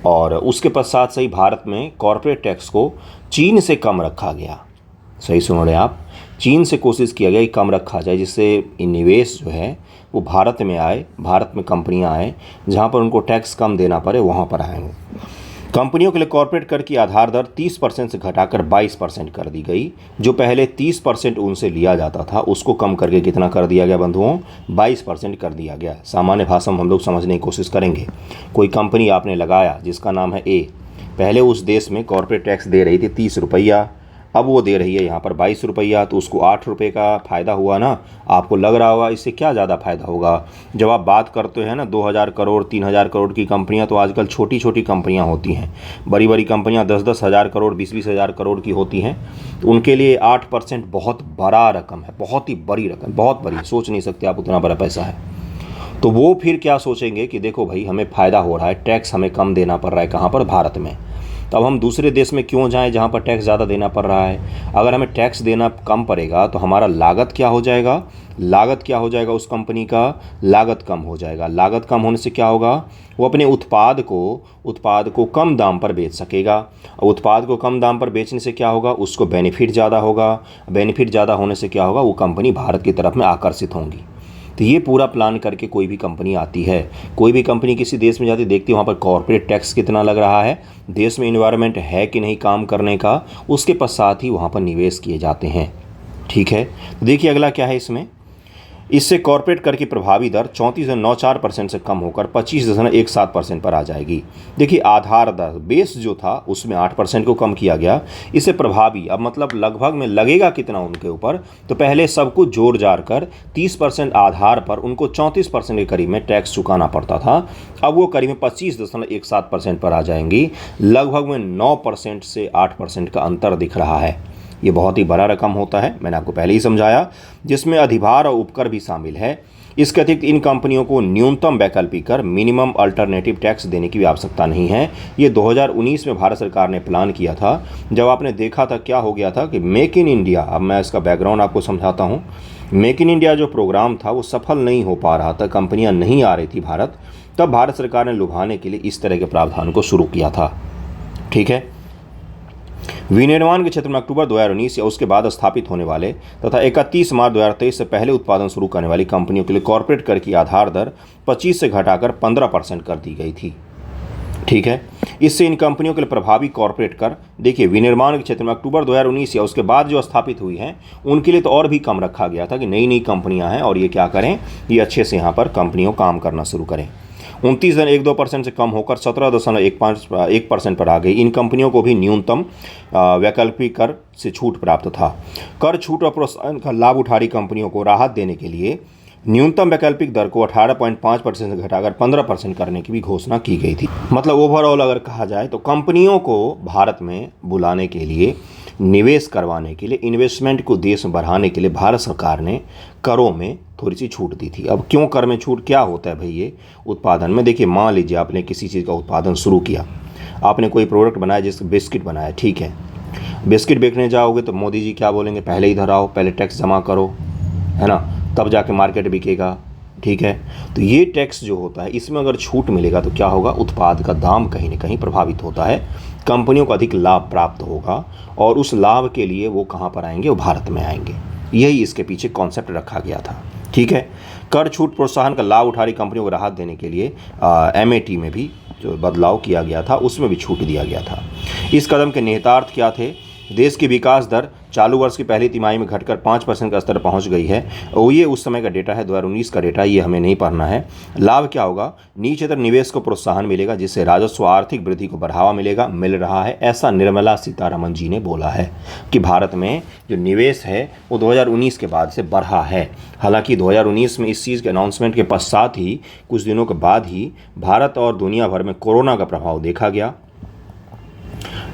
और उसके पश्चात से ही भारत में कॉर्पोरेट टैक्स को चीन से कम रखा गया। सही सुन रहे आप, चीन से कोशिश किया गया कि कम रखा जाए, जिससे निवेश जो है वो भारत में आए, भारत में कंपनियां आए, जहां पर उनको टैक्स कम देना पड़े वहां पर आएंगे। कंपनियों के लिए कॉर्पोरेट कर की आधार दर 30% से घटाकर 22% कर दी गई। जो पहले 30% उनसे लिया जाता था उसको कम करके कितना कर दिया गया बंधुओं? 22% कर दिया गया। सामान्य भाषा में हम लोग समझने की कोशिश करेंगे। कोई कंपनी आपने लगाया जिसका नाम है ए, पहले उस देश में कॉर्पोरेट टैक्स दे रही थी 30 रुपया, अब वो दे रही है यहाँ पर 22 रुपया, तो उसको 8 रुपये का फ़ायदा हुआ ना। आपको लग रहा होगा इससे क्या ज़्यादा फ़ायदा होगा। जब आप बात करते हैं ना 2000 करोड़ 3000 करोड़ की कंपनियाँ, तो आजकल छोटी छोटी कंपनियाँ होती हैं। बड़ी बड़ी कंपनियाँ 10-10 हज़ार करोड़ 20-20 हज़ार करोड़ की होती हैं। तो उनके लिए 8% बहुत बड़ा रकम है, बहुत ही बड़ी रकम, बहुत बड़ी, सोच नहीं सकते आप उतना बड़ा पैसा है। तो वो फिर क्या सोचेंगे कि देखो भाई हमें फ़ायदा हो रहा है, टैक्स हमें कम देना पड़ रहा है, कहाँ पर? भारत में। तब हम दूसरे देश में क्यों जाएं जहां पर टैक्स ज़्यादा देना पड़ रहा है। अगर हमें टैक्स देना कम पड़ेगा तो हमारा लागत क्या हो जाएगा? लागत क्या हो जाएगा? उस कंपनी का लागत कम हो जाएगा। लागत कम होने से क्या होगा? वो अपने उत्पाद को कम दाम पर बेच सकेगा। और उत्पाद को कम दाम पर बेचने से क्या होगा? उसको बेनिफिट ज़्यादा होगा। बेनिफिट ज़्यादा होने से क्या होगा? वो कंपनी भारत की तरफ में आकर्षित होंगी। तो ये पूरा प्लान करके कोई भी कंपनी आती है, कोई भी कंपनी किसी देश में जाती, देखती है वहाँ पर कॉर्पोरेट टैक्स कितना लग रहा है, देश में इन्वायरमेंट है कि नहीं काम करने का, उसके पश्चात ही वहाँ पर निवेश किए जाते हैं। ठीक है, तो देखिए अगला क्या है इसमें। इससे कॉर्पोरेट कर की प्रभावी दर 34.94% से कम होकर 25.17% पर आ जाएगी। देखिए आधार दर बेस जो था उसमें 8% को कम किया गया। इससे प्रभावी, अब मतलब लगभग में लगेगा कितना उनके ऊपर, तो पहले सब कुछ जोड़ जाड़ कर 30% आधार पर उनको 34% के करीब में टैक्स चुकाना पड़ता था। अब वो करीब में 25.17% पर आ जाएंगी। लगभग में 9% से 8% का अंतर दिख रहा है। ये बहुत ही बड़ा रकम होता है, मैंने आपको पहले ही समझाया, जिसमें अधिभार और उपकर भी शामिल है। इसके अतिरिक्त इन कंपनियों को न्यूनतम वैकल्पिक कर मिनिमम अल्टरनेटिव टैक्स देने की भी आवश्यकता नहीं है। ये 2019 में भारत सरकार ने प्लान किया था। जब आपने देखा था क्या हो गया था कि मेक इन इंडिया, अब मैं इसका बैकग्राउंड आपको समझाता हूँ। मेक इन इंडिया जो प्रोग्राम था वो सफल नहीं हो पा रहा था, कंपनियाँ नहीं आ रही थी भारत, तब भारत सरकार ने लुभाने के लिए इस तरह के प्रावधान को शुरू किया था। ठीक है, विनिर्माण के क्षेत्र में अक्टूबर 2019 या उसके बाद स्थापित होने वाले तथा 31 मार्च 2023 से पहले उत्पादन शुरू करने वाली कंपनियों के लिए कॉर्पोरेट कर की आधार दर 25 से घटाकर 15% कर दी गई थी। ठीक है, इससे इन कंपनियों के लिए प्रभावी कॉर्पोरेट कर, देखिए विनिर्माण के क्षेत्र में अक्टूबर 2019 या उसके बाद जो स्थापित हुई हैं उनके लिए तो और भी कम रखा गया था कि नई नई कंपनियां हैं और ये क्या करें, ये अच्छे से यहाँ पर कंपनियों काम करना शुरू करें। 29.12% से कम होकर 17.15% पर आ गई। इन कंपनियों को भी न्यूनतम वैकल्पिक कर से छूट प्राप्त था। कर छूट और प्रोत्साहन का लाभ उठा रही कंपनियों को राहत देने के लिए न्यूनतम वैकल्पिक दर को 18.5% से घटाकर 15% करने की भी घोषणा की गई थी। मतलब ओवरऑल अगर कहा जाए तो कंपनियों को भारत में बुलाने के लिए, निवेश करवाने के लिए, इन्वेस्टमेंट को देश में बढ़ाने के लिए भारत सरकार ने करों में थोड़ी सी छूट दी थी। अब क्यों कर में छूट, क्या होता है भाई ये उत्पादन में? देखिए मान लीजिए आपने किसी चीज़ का उत्पादन शुरू किया, आपने कोई प्रोडक्ट बनाया, जैसे बिस्किट बनाया, ठीक है, बिस्किट बेचने जाओगे तो मोदी जी क्या बोलेंगे? पहले इधर आओ, पहले टैक्स जमा करो, है ना, तब जाके मार्केट बिकेगा। ठीक है, तो ये टैक्स जो होता है इसमें अगर छूट मिलेगा तो क्या होगा? उत्पाद का दाम कहीं ना कहीं प्रभावित होता है, कंपनियों को अधिक लाभ प्राप्त होगा और उस लाभ के लिए वो कहाँ पर आएंगे? वो भारत में आएंगे। यही इसके पीछे कॉन्सेप्ट रखा गया था। ठीक है, कर छूट प्रोत्साहन का लाभ उठा रही कंपनियों को राहत देने के लिए MAT में भी जो बदलाव किया गया था उसमें भी छूट दिया गया था। इस कदम के निहितार्थ क्या थे देश की विकास दर चालू वर्ष की पहली तिमाही में घटकर 5% का स्तर पहुंच गई है। और ये उस समय का डेटा है, 2019 का डेटा, ये हमें नहीं पढ़ना है। लाभ क्या होगा? निजी क्षेत्र निवेश को प्रोत्साहन मिलेगा, जिससे राजस्व आर्थिक वृद्धि को बढ़ावा मिल रहा है। ऐसा निर्मला सीतारमण जी ने बोला है कि भारत में जो निवेश है वो 2019 के बाद से बढ़ा है। हालांकि 2019 में इस चीज़ के अनाउंसमेंट के पश्चात ही, कुछ दिनों के बाद ही भारत और दुनिया भर में कोरोना का प्रभाव देखा गया,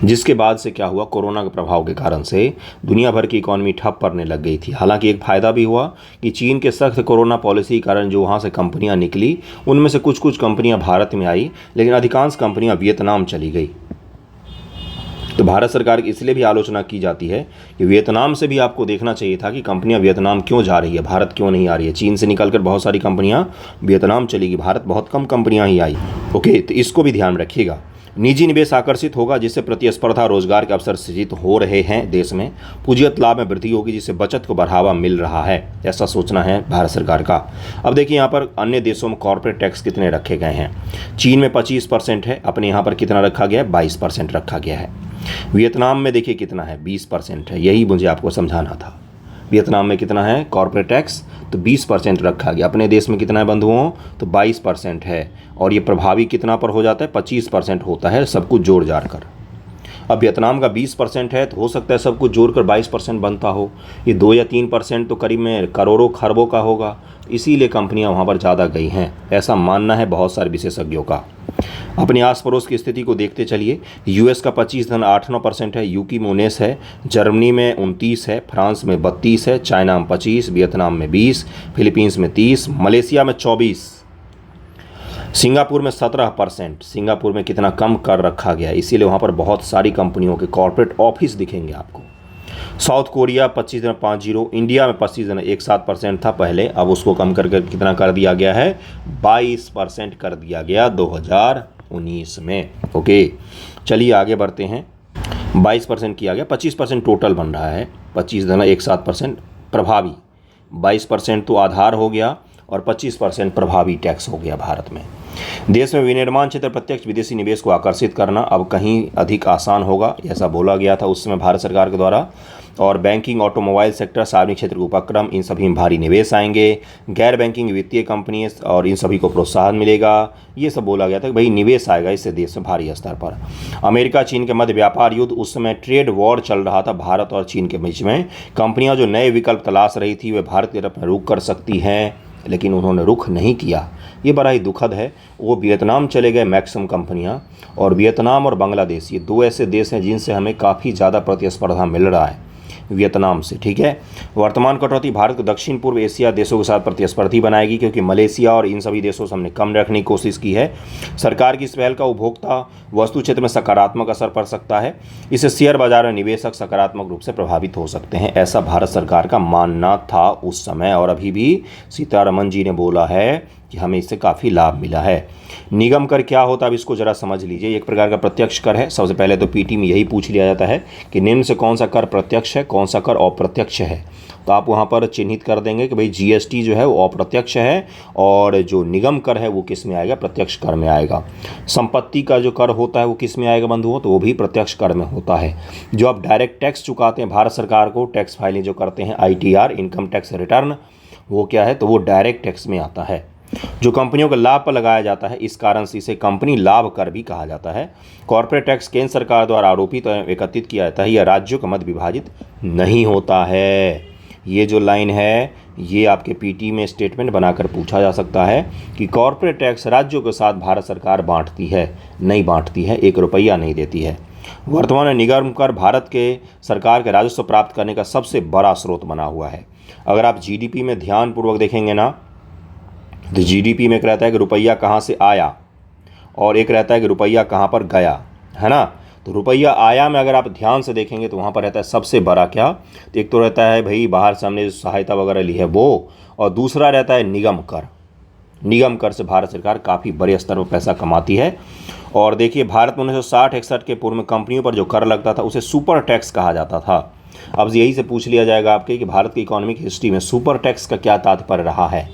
जिसके बाद से क्या हुआ, कोरोना के प्रभाव के कारण से दुनिया भर की इकॉनमी ठप पड़ने लग गई थी। हालांकि एक फ़ायदा भी हुआ कि चीन के सख्त कोरोना पॉलिसी के कारण जो वहाँ से कंपनियाँ निकली, उनमें से कुछ कंपनियाँ भारत में आई, लेकिन अधिकांश कंपनियाँ वियतनाम चली गई। तो भारत सरकार की इसलिए भी आलोचना की जाती है कि वियतनाम से भी आपको देखना चाहिए था कि कंपनियां वियतनाम क्यों जा रही है, भारत क्यों नहीं आ रही है। चीन से निकलकर बहुत सारी कंपनियां वियतनाम चली गई, भारत बहुत कम कंपनियां ही आई। ओके, तो इसको भी ध्यान रखिएगा। निजी निवेश आकर्षित होगा, जिससे प्रतिस्पर्धा, रोजगार के अवसर सृजित हो रहे हैं देश में। पूंजीगत लाभ में वृद्धि होगी, जिससे बचत को बढ़ावा मिल रहा है। ऐसा सोचना है भारत सरकार का। अब देखिए यहाँ पर अन्य देशों में कॉर्पोरेट टैक्स कितने रखे गए हैं। चीन में 25% है, अपने यहाँ पर कितना रखा गया है? 22% रखा गया है। वियतनाम में देखिए कितना है, 20% है। यही मुझे आपको समझाना था। वियतनाम में कितना है कॉर्पोरेट टैक्स? तो 20% रखा गया। अपने देश में कितना है बंधुओं? तो 22% है। और ये प्रभावी कितना पर हो जाता है? 25% होता है, सब कुछ जोड़ जाड़ कर। अब वियतनाम का 20% है, तो हो सकता है सब कुछ जोड़कर 22% बनता हो। ये 2 या 3% तो करीब में करोड़ों खरबों का होगा, इसीलिए कंपनियां वहाँ पर ज़्यादा गई हैं, ऐसा मानना है बहुत सारे विशेषज्ञों का। अपने आस पड़ोस की स्थिति को देखते चलिए। यूएस का 25.89% है, यूके में 19 है, जर्मनी में 29 है, फ्रांस में 32 है, चाइना में 25, वियतनाम में 20, फिलीपींस में 30, मलेशिया में 24, सिंगापुर में 17%। सिंगापुर में कितना कम कर रखा गया, इसीलिए वहाँ पर बहुत सारी कंपनियों के कॉर्पोरेट ऑफिस दिखेंगे आपको। साउथ कोरिया 25.50, इंडिया में 25.17% था पहले, अब उसको कम करके कितना कर दिया गया है? 22% कर दिया गया 2019 में। ओके, चलिए आगे बढ़ते हैं। 22% किया गया, 25% टोटल बन रहा है। 25.17% प्रभावी, 22% तो आधार हो गया और 25% प्रभावी टैक्स हो गया भारत में। देश में विनिर्माण क्षेत्र प्रत्यक्ष विदेशी निवेश को आकर्षित करना अब कहीं अधिक आसान होगा, ऐसा बोला गया था उस समय भारत सरकार के द्वारा। और बैंकिंग, ऑटोमोबाइल सेक्टर, सार्वजनिक क्षेत्र के उपक्रम, इन सभी में भारी निवेश आएंगे। गैर बैंकिंग वित्तीय कंपनी और इन सभी को प्रोत्साहन मिलेगा, ये सब बोला गया था कि भाई निवेश आएगा इससे देश में भारी स्तर पर। अमेरिका चीन के मध्य व्यापार युद्ध, उस समय ट्रेड वॉर चल रहा था भारत और चीन के बीच में। कंपनियां जो नए विकल्प तलाश रही थी वे भारत की तरफ रुख कर सकती हैं, लेकिन उन्होंने रुख नहीं किया, ये बड़ा ही दुखद है। वो वियतनाम चले गए मैक्सिमम कंपनियां, और वियतनाम और बांग्लादेश ये 2 ऐसे देश हैं जिनसे हमें काफ़ी ज़्यादा प्रतिस्पर्धा मिल रहा है वियतनाम से। ठीक है, वर्तमान कटौती भारत को दक्षिण पूर्व एशिया देशों के साथ प्रतिस्पर्धी बनाएगी, क्योंकि मलेशिया और इन सभी देशों से हमने कम रखने की कोशिश की है। सरकार की इस पहल का उपभोक्ता वस्तु क्षेत्र में सकारात्मक असर पड़ सकता है। इससे शेयर बाजार में निवेशक सकारात्मक रूप से प्रभावित हो सकते हैं, ऐसा भारत सरकार का मानना था उस समय, और अभी भी सीतारमण जी ने बोला है कि हमें इससे काफ़ी लाभ मिला है। निगम कर क्या होता है, अब इसको ज़रा समझ लीजिए। एक प्रकार का प्रत्यक्ष कर है। सबसे पहले तो पीटी में यही पूछ लिया जाता है कि निम्न से कौन सा कर प्रत्यक्ष है, कौन सा कर अप्रत्यक्ष है। तो आप वहाँ पर चिन्हित कर देंगे कि भाई जीएसटी जो है वो अप्रत्यक्ष है, और जो निगम कर है वो किस में आएगा? प्रत्यक्ष कर में आएगा। संपत्ति का जो कर होता है वो किस में आएगा बंधुओं? तो वो भी प्रत्यक्ष कर में होता है। जो आप डायरेक्ट टैक्स चुकाते हैं भारत सरकार को, टैक्स फाइलिंग जो करते हैं, ITR, इनकम टैक्स रिटर्न, वो क्या है? तो वो डायरेक्ट टैक्स में आता है। जो कंपनियों के लाभ पर लगाया जाता है, इस कारण से इसे कंपनी लाभ कर भी कहा जाता है। कॉर्पोरेट टैक्स केंद्र सरकार द्वारा आरोपित और एकत्रित किया जाता है, यह राज्यों के मध्य विभाजित नहीं होता है। ये जो लाइन है ये आपके पीटी में स्टेटमेंट बनाकर पूछा जा सकता है कि कॉर्पोरेट टैक्स राज्यों के साथ भारत सरकार बांटती है, नहीं बांटती है, 1 रुपया नहीं देती है। वर्तमान में निगम कर भारत के सरकार के राजस्व प्राप्त करने का सबसे बड़ा स्रोत बना हुआ है। अगर आप जीडीपी में ध्यानपूर्वक देखेंगे ना, तो जीडीपी में एक रहता है कि रुपया कहाँ से आया, और एक रहता है कि रुपया कहाँ पर गया, है ना। तो रुपया आया में अगर आप ध्यान से देखेंगे तो वहाँ पर रहता है सबसे बड़ा क्या? तो एक तो रहता है भाई बाहर से हमने जो सहायता वगैरह ली है वो, और दूसरा रहता है निगम कर। निगम कर से भारत सरकार काफ़ी बड़े स्तर पर पैसा कमाती है। और देखिए भारत में 1960-61 के पूर्व में कंपनियों पर जो कर लगता था उसे सुपर टैक्स कहा जाता था। अब यही से पूछ लिया जाएगा आपके कि भारत की इकोनॉमिक हिस्ट्री में सुपर टैक्स का क्या तात्पर्य रहा है।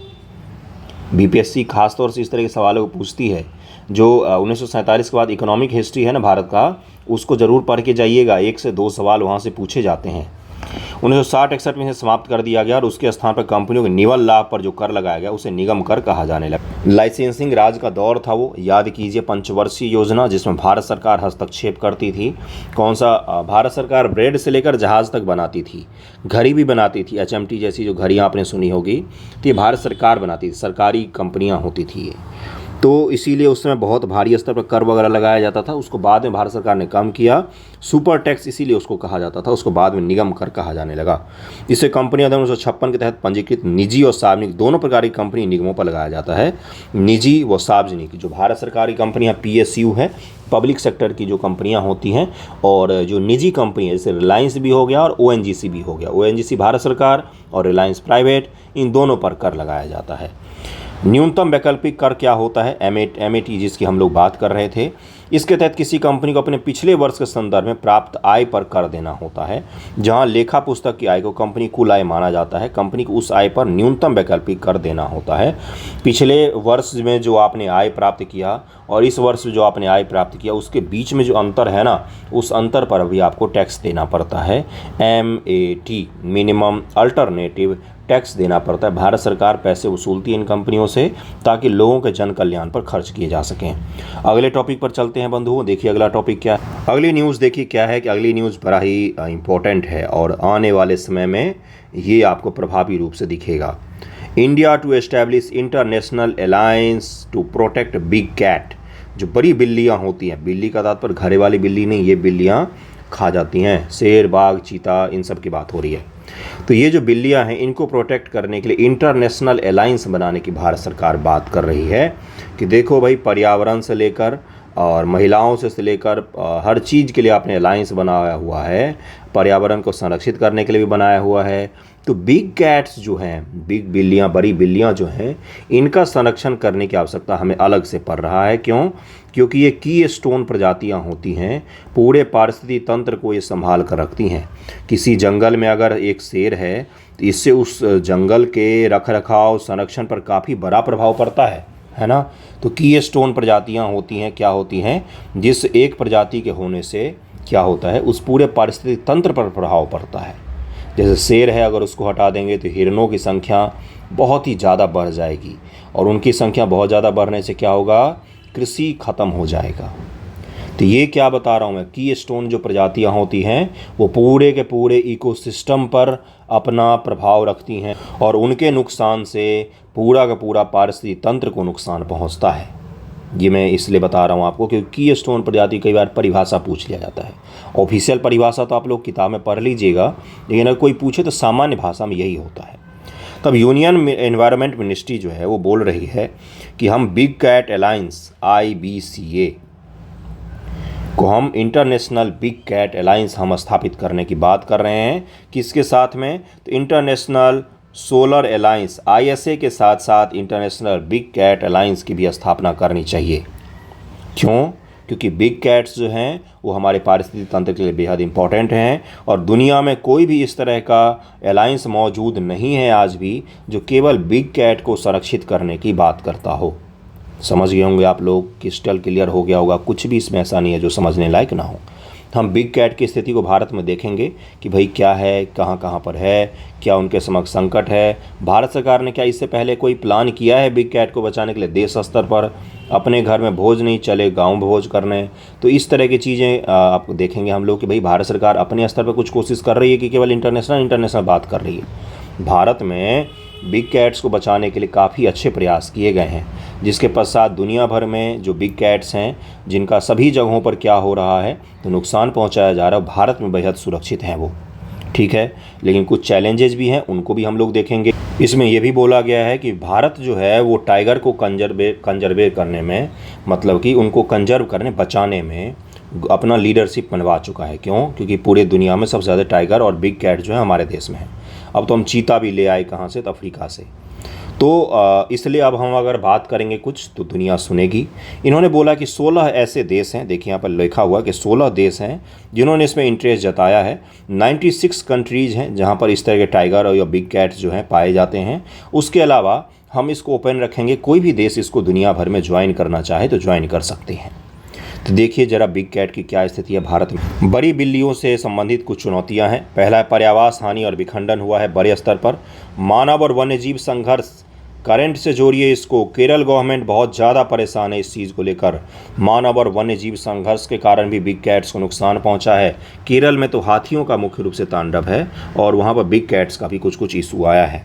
बीपीएससी खासतौर से इस तरह के सवालों को पूछती है। जो 1947 के बाद इकोनॉमिक हिस्ट्री है ना भारत का, उसको ज़रूर पढ़ के जाइएगा। 1 से 2 सवाल वहाँ से पूछे जाते हैं। 1960-61 में इसे समाप्त कर दिया गया और उसके स्थान पर कंपनियों के निवल लाभ पर जो कर लगाया गया उसे निगम कर कहा जाने लगा। लाइसेंसिंग राज का दौर था वो, याद कीजिए, पंचवर्षीय योजना जिसमें भारत सरकार हस्तक्षेप करती थी। कौन सा? भारत सरकार ब्रेड से लेकर जहाज़ तक बनाती थी, घड़ी भी बनाती थी। HMT जैसी जो घड़ियाँ आपने सुनी होगी, तो ये भारत सरकार बनाती थी, सरकारी कंपनियाँ होती थी ये। तो इसीलिए उस समय बहुत भारी स्तर पर कर वगैरह लगाया जाता था। उसको बाद में भारत सरकार ने कम किया, सुपर टैक्स इसीलिए उसको कहा जाता था, उसको बाद में निगम कर कहा जाने लगा। इसे कंपनी अधिनियम 1956 के तहत पंजीकृत निजी और सार्वजनिक दोनों प्रकार की कंपनी निगमों पर लगाया जाता है। निजी व सार्वजनिक, जो भारत सरकार की कंपनियां PSU है, पब्लिक सेक्टर की जो कंपनियां होती हैं, और जो निजी कंपनी है जैसे रिलायंस भी हो गया और ONGC भी हो गया। ONGC भारत सरकार और रिलायंस प्राइवेट, इन दोनों पर कर लगाया जाता है। न्यूनतम वैकल्पिक कर क्या होता है? MAT जिसकी हम लोग बात कर रहे थे। इसके तहत किसी कंपनी को अपने पिछले वर्ष के संदर्भ में प्राप्त आय पर कर देना होता है। जहां लेखा पुस्तक की आय को कंपनी कुल आय माना जाता है, कंपनी को उस आय पर न्यूनतम वैकल्पिक कर देना होता है। पिछले वर्ष में जो आपने आय प्राप्त किया और इस वर्ष जो आपने आय प्राप्त किया, उसके बीच में जो अंतर है ना, उस अंतर पर भी आपको टैक्स देना पड़ता है। MAT, मिनिमम अल्टरनेटिव टैक्स देना पड़ता है। भारत सरकार पैसे वसूलती है इन कंपनियों से ताकि लोगों के जन कल्याण पर खर्च किए जा सकें। अगले टॉपिक पर चलते हैं बंधुओं। देखिए अगला टॉपिक क्या है। अगली न्यूज़ देखिए क्या है कि अगली न्यूज़ बड़ा ही इम्पोर्टेंट है और आने वाले समय में ये आपको प्रभावी रूप से दिखेगा। India to establish international alliance to protect big cat. जो बड़ी बिल्लियाँ होती हैं, बिल्ली का तात्पर्य घरे वाली बिल्ली नहीं, ये बिल्लियाँ खा जाती हैं, शेर, बाघ, चीता, इन सब की बात हो रही है। तो ये जो बिल्लियां हैं, इनको प्रोटेक्ट करने के लिए इंटरनेशनल अलायंस बनाने की भारत सरकार बात कर रही है कि देखो भाई, पर्यावरण से लेकर और महिलाओं से लेकर हर चीज़ के लिए आपने अलायंस बनाया हुआ है। पर्यावरण को संरक्षित करने के लिए भी बनाया हुआ है। तो बिग कैट्स जो हैं, बिग बिल्लियां, बड़ी बिल्लियां जो हैं, इनका संरक्षण करने की आवश्यकता हमें अलग से पड़ रहा है। क्यों? क्योंकि ये की स्टोन प्रजातियां होती हैं, पूरे पारिस्थितिकी तंत्र को ये संभाल कर रखती हैं। किसी जंगल में अगर एक शेर है तो इससे उस जंगल के रख रखाव, संरक्षण पर काफ़ी बड़ा प्रभाव पड़ता है ना। तो की स्टोन प्रजातियां होती हैं, क्या होती हैं, जिस एक प्रजाति के होने से क्या होता है, उस पूरे पारिस्थितिक तंत्र पर प्रभाव पड़ता है। जैसे शेर है, अगर उसको हटा देंगे तो हिरणों की संख्या बहुत ही ज़्यादा बढ़ जाएगी और उनकी संख्या बहुत ज़्यादा बढ़ने से क्या होगा, कृषि खत्म हो जाएगा। तो ये क्या बता रहा हूँ मैं, की स्टोन जो प्रजातियाँ होती हैं वो पूरे के पूरे इकोसिस्टम पर अपना प्रभाव रखती हैं और उनके नुकसान से पूरा का पूरा पारिस्थितिक तंत्र को नुकसान पहुँचता है। ये मैं इसलिए बता रहा हूँ आपको क्योंकि की स्टोन प्रजाति कई बार परिभाषा पूछ लिया जाता है। ऑफिशियल परिभाषा तो आप लोग किताब में पढ़ लीजिएगा, लेकिन अगर कोई पूछे तो सामान्य भाषा में यही होता है। तब यूनियन एनवायरनमेंट मिनिस्ट्री जो है वो बोल रही है कि हम बिग कैट अलायंस IBCA को हम इंटरनेशनल बिग कैट अलायंस हम स्थापित करने की बात कर रहे हैं। किसके साथ में? तो इंटरनेशनल सोलर अलायंस ISA के साथ साथ इंटरनेशनल बिग कैट अलायंस की भी स्थापना करनी चाहिए। क्यों? क्योंकि बिग कैट्स जो हैं वो हमारे पारिस्थितिक तंत्र के लिए बेहद इंपॉर्टेंट हैं और दुनिया में कोई भी इस तरह का अलायंस मौजूद नहीं है आज भी जो केवल बिग कैट को संरक्षित करने की बात करता हो। समझ गए होंगे आप लोग, क्रिस्टल क्लियर हो गया होगा, कुछ भी इसमें ऐसा नहीं है जो समझने लायक ना हो। हम बिग कैट की स्थिति को भारत में देखेंगे कि भाई क्या है, कहाँ कहाँ पर है, क्या उनके समक्ष संकट है। भारत सरकार ने क्या इससे पहले कोई प्लान किया है बिग कैट को बचाने के लिए? देश स्तर पर अपने घर में भोज नहीं चले, गांव भोज करने, तो इस तरह की चीज़ें आप देखेंगे हम लोग कि भाई भारत सरकार अपने स्तर पर कुछ कोशिश कर रही है कि केवल इंटरनेशनल बात कर रही है। भारत में बिग कैट्स को बचाने के लिए काफ़ी अच्छे प्रयास किए गए हैं, जिसके पश्चात दुनिया भर में जो बिग कैट्स हैं जिनका सभी जगहों पर क्या हो रहा है तो नुकसान पहुंचाया जा रहा है, भारत में बेहद सुरक्षित हैं वो, ठीक है। लेकिन कुछ चैलेंजेस भी हैं, उनको भी हम लोग देखेंगे। इसमें यह भी बोला गया है कि भारत जो है वो टाइगर को कंजर्वे करने में, मतलब कि उनको कंजर्व करने, बचाने में अपना लीडरशिप मनवा चुका है। क्यों? क्योंकि पूरे दुनिया में सबसे ज़्यादा टाइगर और बिग कैट जो है हमारे देश में है। अब तो हम चीता भी ले आए, कहाँ से? तो अफ्रीका से। तो इसलिए अब हम अगर बात करेंगे कुछ तो दुनिया सुनेगी। इन्होंने बोला कि 16 ऐसे देश हैं, देखिए यहाँ पर लिखा हुआ कि 16 देश हैं जिन्होंने इसमें इंटरेस्ट जताया है। 96 कंट्रीज़ हैं जहाँ पर इस तरह के टाइगर और या बिग कैट्स जो हैं पाए जाते हैं। उसके अलावा हम इसको ओपन रखेंगे, कोई भी देश इसको दुनिया भर में ज्वाइन करना चाहे तो ज्वाइन कर सकते हैं। तो देखिए जरा बिग कैट की क्या स्थिति है भारत में। बड़ी बिल्लियों से संबंधित कुछ चुनौतियां हैं। पहला है पर्यावास हानि और विखंडन हुआ है बड़े स्तर पर। मानव और वन्यजीव संघर्ष, करंट से जोड़िए इसको। केरल गवर्नमेंट बहुत ज़्यादा परेशान है इस चीज़ को लेकर। मानव और वन्यजीव संघर्ष के कारण भी बिग कैट्स को नुकसान पहुंचा है। केरल में तो हाथियों का मुख्य रूप से तांडव है और वहां पर बिग कैट्स का भी कुछ कुछ इशू आया है।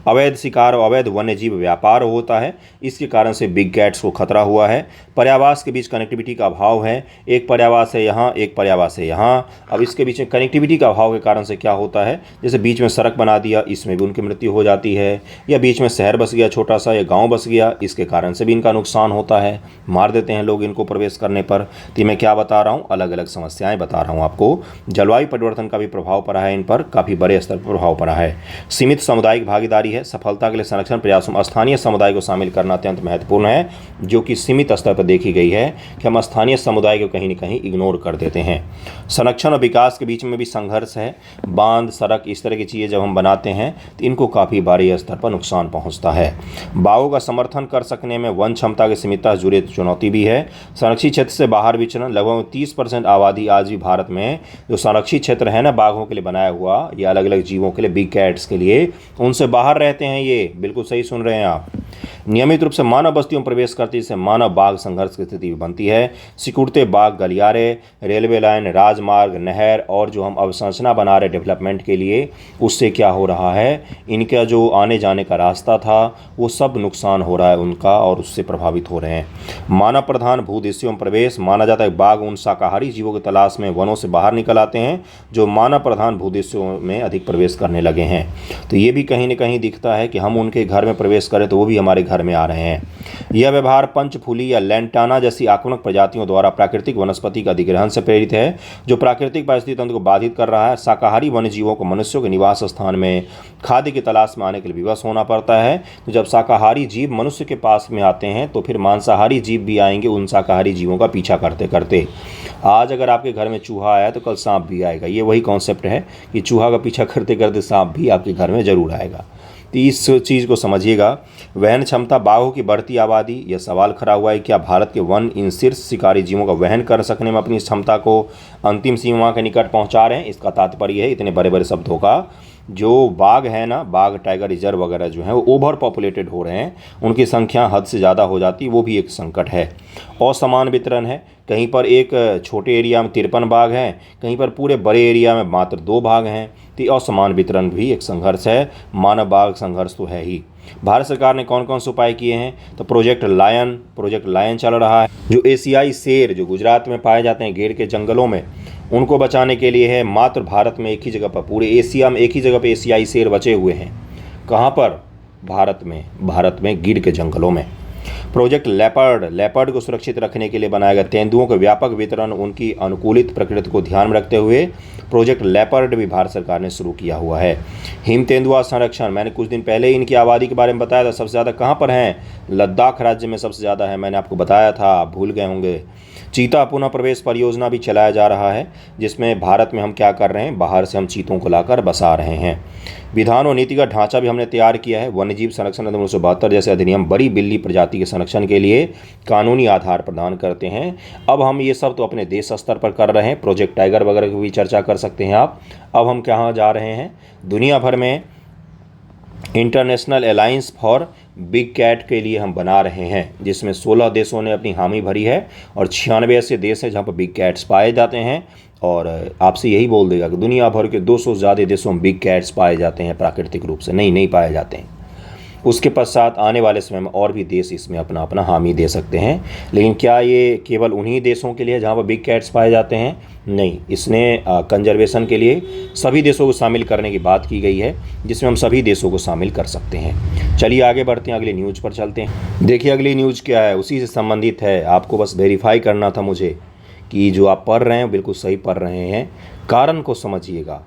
अवैध शिकार और अवैध वन्यजीव व्यापार होता है, इसके कारण से बिग कैट्स को खतरा हुआ है। पर्यावास के बीच कनेक्टिविटी का अभाव है। एक पर्यावास है यहाँ, एक पर्यावास है यहाँ। अब इसके बीच में कनेक्टिविटी का अभाव के कारण से क्या होता है, जैसे बीच में सड़क बना दिया, इसमें भी उनकी मृत्यु हो जाती है। या बीच में शहर बस गया छोटा सा, या गाँव बस गया, इसके कारण से भी इनका नुकसान होता है। मार देते हैं लोग इनको प्रवेश करने पर। तो मैं क्या बता रहा हूँ, अलग अलग समस्याएँ बता रहा हूँ आपको। जलवायु परिवर्तन का भी प्रभाव पड़ा है इन पर, काफ़ी बड़े स्तर पर प्रभाव पड़ा है। सीमित सामुदायिक भागीदारी है। सफलता के लिए संरक्षण प्रयासों में स्थानीय समुदाय को शामिल करना अत्यंत महत्वपूर्ण है, जो कि सीमित स्तर पर देखी गई है कि हम स्थानीय समुदाय को कहीं न कहीं इग्नोर कर देते हैं। संरक्षण और विकास के बीच में भी संघर्ष है। बांध, सड़क, इस तरह की चीज़ें जब हम बनाते हैं तो इनको काफ़ी बड़े स्तर पर नुकसान पहुंचता है। बाघों का समर्थन कर सकने में वन क्षमता की सीमितता जुड़ी चुनौती भी है। संरक्षित क्षेत्र से बाहर विचरण, लगभग 30% आबादी आज भी भारत में जो संरक्षित क्षेत्र है ना बाघों के लिए बनाया हुआ, या अलग अलग जीवों के लिए, बिग कैट्स के लिए, उनसे बाहर रहते हैं। ये बिल्कुल सही सुन रहे हैं आप। नियमित रूप से मानव बस्तियों में प्रवेश करते इससे मानव बाघ संघर्ष की स्थिति बनती है। सिकुड़ते बाघ गलियारे, रेलवे लाइन, राजमार्ग, नहर और जो हम अवसंरचना बना रहे डेवलपमेंट के लिए, उससे क्या हो रहा है, इनका जो आने जाने का रास्ता था वो सब नुकसान हो रहा है उनका, और उससे प्रभावित हो रहे हैं। मानव प्रधान भूदृश्यों में प्रवेश, माना जाता है बाघ उन शाकाहारी जीवों की तलाश में वनों से बाहर निकल आते हैं जो मानव प्रधान भूदृश्यों में अधिक प्रवेश करने लगे हैं। तो ये भी कहीं न कहीं दिखता है कि हम उनके घर में प्रवेश करें तो वो भी हमारे घर में आ रहे हैं। यह व्यवहार पंचफूली या लैंटाना जैसी आक्रामक प्रजातियों द्वारा प्राकृतिक वनस्पति का अधिग्रहण से प्रेरित है, जो प्राकृतिक पारिस्थितिक तंत्र को बाधित कर रहा है। शाकाहारी वन्यजीवों को मनुष्यों के निवास स्थान में खाद्य की तलाश में आने के लिए विवश होना पड़ता है। तो जब शाकाहारी जीव मनुष्य के पास में आते हैं तो फिर मांसाहारी जीव भी आएंगे उन शाकाहारी जीवों का पीछा करते करते। आज अगर आपके घर में चूहा आया तो कल सांप भी आएगा। ये वही कॉन्सेप्ट है कि चूहा का पीछा करते करते सांप भी आपके घर में जरूर आएगा। तो इस चीज़ को समझिएगा। वहन क्षमता, बाघों की बढ़ती आबादी, यह सवाल खड़ा हुआ है क्या भारत के वन इन शीर्ष शिकारी जीवों का वहन कर सकने में अपनी क्षमता को अंतिम सीमा के निकट पहुंचा रहे हैं। इसका तात्पर्य है इतने बड़े बड़े शब्दों का, जो बाघ है ना, बाघ टाइगर रिजर्व वगैरह जो है वो ओवर पॉपुलेटेड हो रहे हैं, उनकी संख्या हद से ज़्यादा हो जाती है, वो भी एक संकट है। असमान वितरण है, कहीं पर एक छोटे एरिया में 53 बाघ हैं, कहीं पर पूरे बड़े एरिया में मात्र 2 बाघ हैं। तो असमान वितरण भी एक संघर्ष है। मानव बाघ संघर्ष तो है ही। भारत सरकार ने कौन कौन से उपाय किए हैं, तो प्रोजेक्ट लायन चल रहा है, जो एशियाई शेर जो गुजरात में पाए जाते हैं गिर के जंगलों में, उनको बचाने के लिए है। मात्र भारत में एक ही जगह पर, पूरे एशिया में एक ही जगह पर एशियाई शेर बचे हुए हैं। कहाँ पर? भारत में गिर के जंगलों में। प्रोजेक्ट लेपर्ड को सुरक्षित रखने के लिए बनाया गया। तेंदुओं के व्यापक वितरण, उनकी अनुकूलित प्रकृति को ध्यान में रखते हुए प्रोजेक्ट लेपर्ड भी भारत सरकार ने शुरू किया हुआ है। हिम तेंदुआ संरक्षण, मैंने कुछ दिन पहले ही इनकी आबादी के बारे में बताया था। सबसे ज़्यादा कहाँ पर हैं? लद्दाख राज्य में सबसे ज़्यादा है, मैंने आपको बताया था, आप भूल गए होंगे। चीता पुनः प्रवेश परियोजना भी चलाया जा रहा है, जिसमें भारत में हम क्या कर रहे हैं, बाहर से हम चीतों को लाकर बसा रहे हैं। विधान और नीतिगत ढांचा भी हमने तैयार किया है। वन्यजीव संरक्षण अधिनियम 1972 जैसे अधिनियम बड़ी बिल्ली प्रजाति के संरक्षण के लिए कानूनी आधार प्रदान करते हैं। अब हम ये सब तो अपने देश स्तर पर कर रहे हैं, प्रोजेक्ट टाइगर वगैरह की भी चर्चा कर सकते हैं आप। अब हम कहाँ जा रहे हैं, दुनिया भर में international alliance for big cat के लिए हम बना रहे हैं, जिसमें 16 देशों ने अपनी हामी भरी है और 96 ऐसे देश हैं जहाँ पर बिग कैट्स पाए जाते हैं। और आपसे यही बोल देगा कि दुनिया भर के 200 से ज़्यादा देशों में बिग कैट्स पाए जाते हैं, प्राकृतिक रूप से नहीं पाए जाते हैं। उसके पश्चात आने वाले समय में और भी देश इसमें अपना अपना हामी दे सकते हैं। लेकिन क्या ये केवल उन्हीं देशों के लिए जहाँ पर बिग कैट्स पाए जाते हैं? नहीं, इसने कंजर्वेशन के लिए सभी देशों को शामिल करने की बात की गई है, जिसमें हम सभी देशों को शामिल कर सकते हैं। चलिए आगे बढ़ते हैं, अगली न्यूज़ पर चलते हैं। देखिए अगली न्यूज़ क्या है, उसी से संबंधित है। आपको बस वेरीफाई करना था मुझे कि जो आप पढ़ रहे हैं बिल्कुल सही पढ़ रहे हैं। कारण को समझिएगा।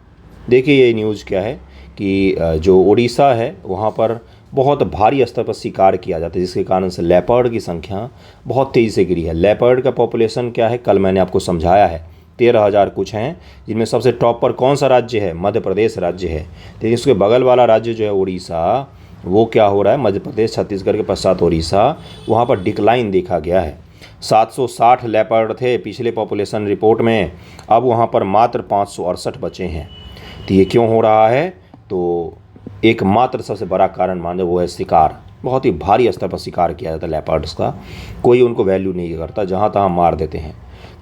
देखिए ये न्यूज़ क्या है कि जो उड़ीसा है वहाँ पर बहुत भारी स्तर पर शिकार किया जाता है, जिसके कारण से लेपर्ड की संख्या बहुत तेज़ी से गिरी है। लेपर्ड का पॉपुलेशन क्या है, कल मैंने आपको समझाया है, 13,000 कुछ हैं, जिनमें सबसे टॉप पर कौन सा राज्य है? मध्य प्रदेश राज्य है। लेकिन इसके बगल वाला राज्य जो है उड़ीसा, वो क्या हो रहा है, मध्य प्रदेश छत्तीसगढ़ के पश्चात उड़ीसा, वहाँ पर डिक्लाइन देखा गया है। 760 लेपर्ड थे पिछले पॉपुलेशन रिपोर्ट में, अब वहाँ पर मात्र 568 बचे हैं। तो ये क्यों हो रहा है? तो एकमात्र सबसे बड़ा कारण माने वो है शिकार। बहुत ही भारी स्तर पर शिकार किया जाता है लेपर्ड्स का, कोई उनको वैल्यू नहीं करता, जहाँ तहाँ मार देते हैं।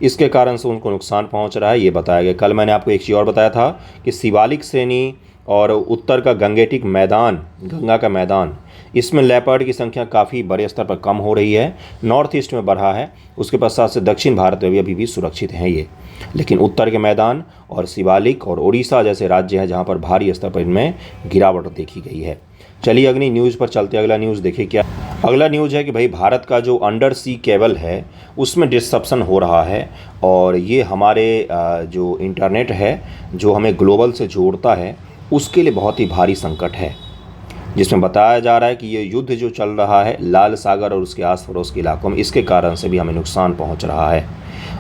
इसके कारण से उनको नुकसान पहुँच रहा है, ये बताया गया। कल मैंने आपको एक चीज़ और बताया था कि शिवालिक श्रेणी और उत्तर का गंगेटिक मैदान, गंगा का मैदान, इसमें लेपर्ड की संख्या काफ़ी बड़े स्तर पर कम हो रही है। नॉर्थ ईस्ट में बढ़ा है, उसके पश्चात से दक्षिण भारत में भी अभी भी सुरक्षित हैं ये, लेकिन उत्तर के मैदान और शिवालिक और उड़ीसा जैसे राज्य हैं जहाँ पर भारी स्तर पर इनमें गिरावट देखी गई है। चलिए अगली न्यूज़ पर चलते, अगला न्यूज़ देखिए क्या। अगला न्यूज़ है कि भाई भारत का जो अंडर सी केबल है उसमें डिस्रप्शन हो रहा है, और ये हमारे जो इंटरनेट है जो हमें ग्लोबल से जोड़ता है उसके लिए बहुत ही भारी संकट है, जिसमें बताया जा रहा है कि ये युद्ध जो चल रहा है लाल सागर और उसके आस पड़ोस के इलाकों में, इसके कारण से भी हमें नुकसान पहुंच रहा है।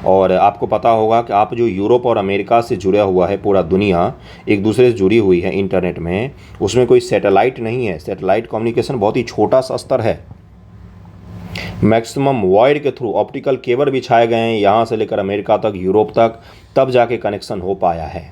और आपको पता होगा कि आप जो यूरोप और अमेरिका से जुड़ा हुआ है, पूरा दुनिया एक दूसरे से जुड़ी हुई है इंटरनेट में, उसमें कोई सैटेलाइट नहीं है। सैटेलाइट कम्युनिकेशन बहुत ही छोटा सा स्तर है। मैक्सिमम वायर के थ्रू ऑप्टिकल केबल बिछाए गए हैं यहाँ से लेकर अमेरिका तक, यूरोप तक, तब जाके कनेक्शन हो पाया है।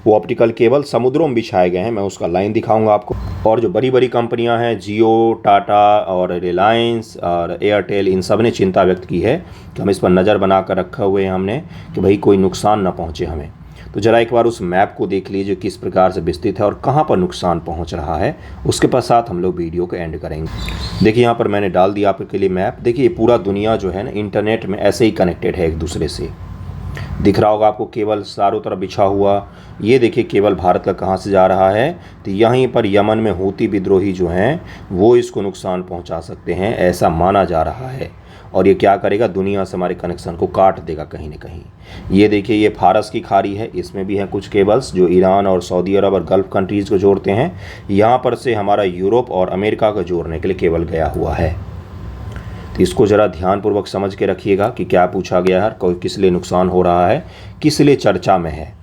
वो ऑप्टिकल केबल समुद्रों में बिछाए गए हैं, मैं उसका लाइन दिखाऊंगा आपको। और जो बड़ी बड़ी कंपनियां हैं, जियो, टाटा और रिलायंस और एयरटेल, इन सब ने चिंता व्यक्त की है कि हम इस पर नज़र बना कर रखा हुए हैं हमने कि भाई कोई नुकसान ना पहुंचे हमें। तो ज़रा एक बार उस मैप को देख लीजिए किस प्रकार से विस्तृत है और कहाँ पर नुकसान पहुँच रहा है। उसके पश्चात हम लोग वीडियो को एंड करेंगे। देखिए यहाँ पर मैंने डाल दिया आपके लिए मैप। देखिए पूरा दुनिया जो है ना इंटरनेट में ऐसे ही कनेक्टेड है एक दूसरे से। दिख रहा होगा आपको केबल चारों तरफ बिछा हुआ। ये देखिए केबल भारत का कहाँ से जा रहा है, तो यहीं पर यमन में हूती विद्रोही जो हैं वो इसको नुकसान पहुंचा सकते हैं, ऐसा माना जा रहा है। और ये क्या करेगा, दुनिया से हमारे कनेक्शन को काट देगा कहीं ना कहीं। ये देखिए ये फारस की खाड़ी है, इसमें भी हैं कुछ केबल्स जो ईरान और सऊदी अरब और गल्फ़ कंट्रीज़ को जोड़ते हैं। यहाँ पर से हमारा यूरोप और अमेरिका को जोड़ने के लिए केबल गया हुआ है। तो इसको ज़रा ध्यानपूर्वक समझ के रखिएगा कि क्या पूछा गया है, कोई किस लिए नुकसान हो रहा है, किस लिए चर्चा में है।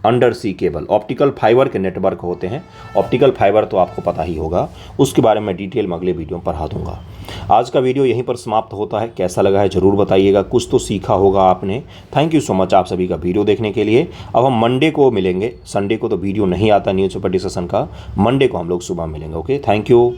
Under sea cable optical fibre के नेटवर्क होते हैं। ऑप्टिकल फाइबर तो आपको पता ही होगा, उसके बारे में डिटेल में अगले वीडियो में पढ़ा दूंगा। आज का वीडियो यहीं पर समाप्त होता है। कैसा लगा है ज़रूर बताइएगा, कुछ तो सीखा होगा आपने। थैंक यू सो मच आप सभी का वीडियो देखने के लिए। अब हम मंडे को मिलेंगे, संडे को तो वीडियो नहीं आता न्यूज़पेपर डिस्कशन का, मंडे को हम लोग सुबह मिलेंगे। Okay, thank you.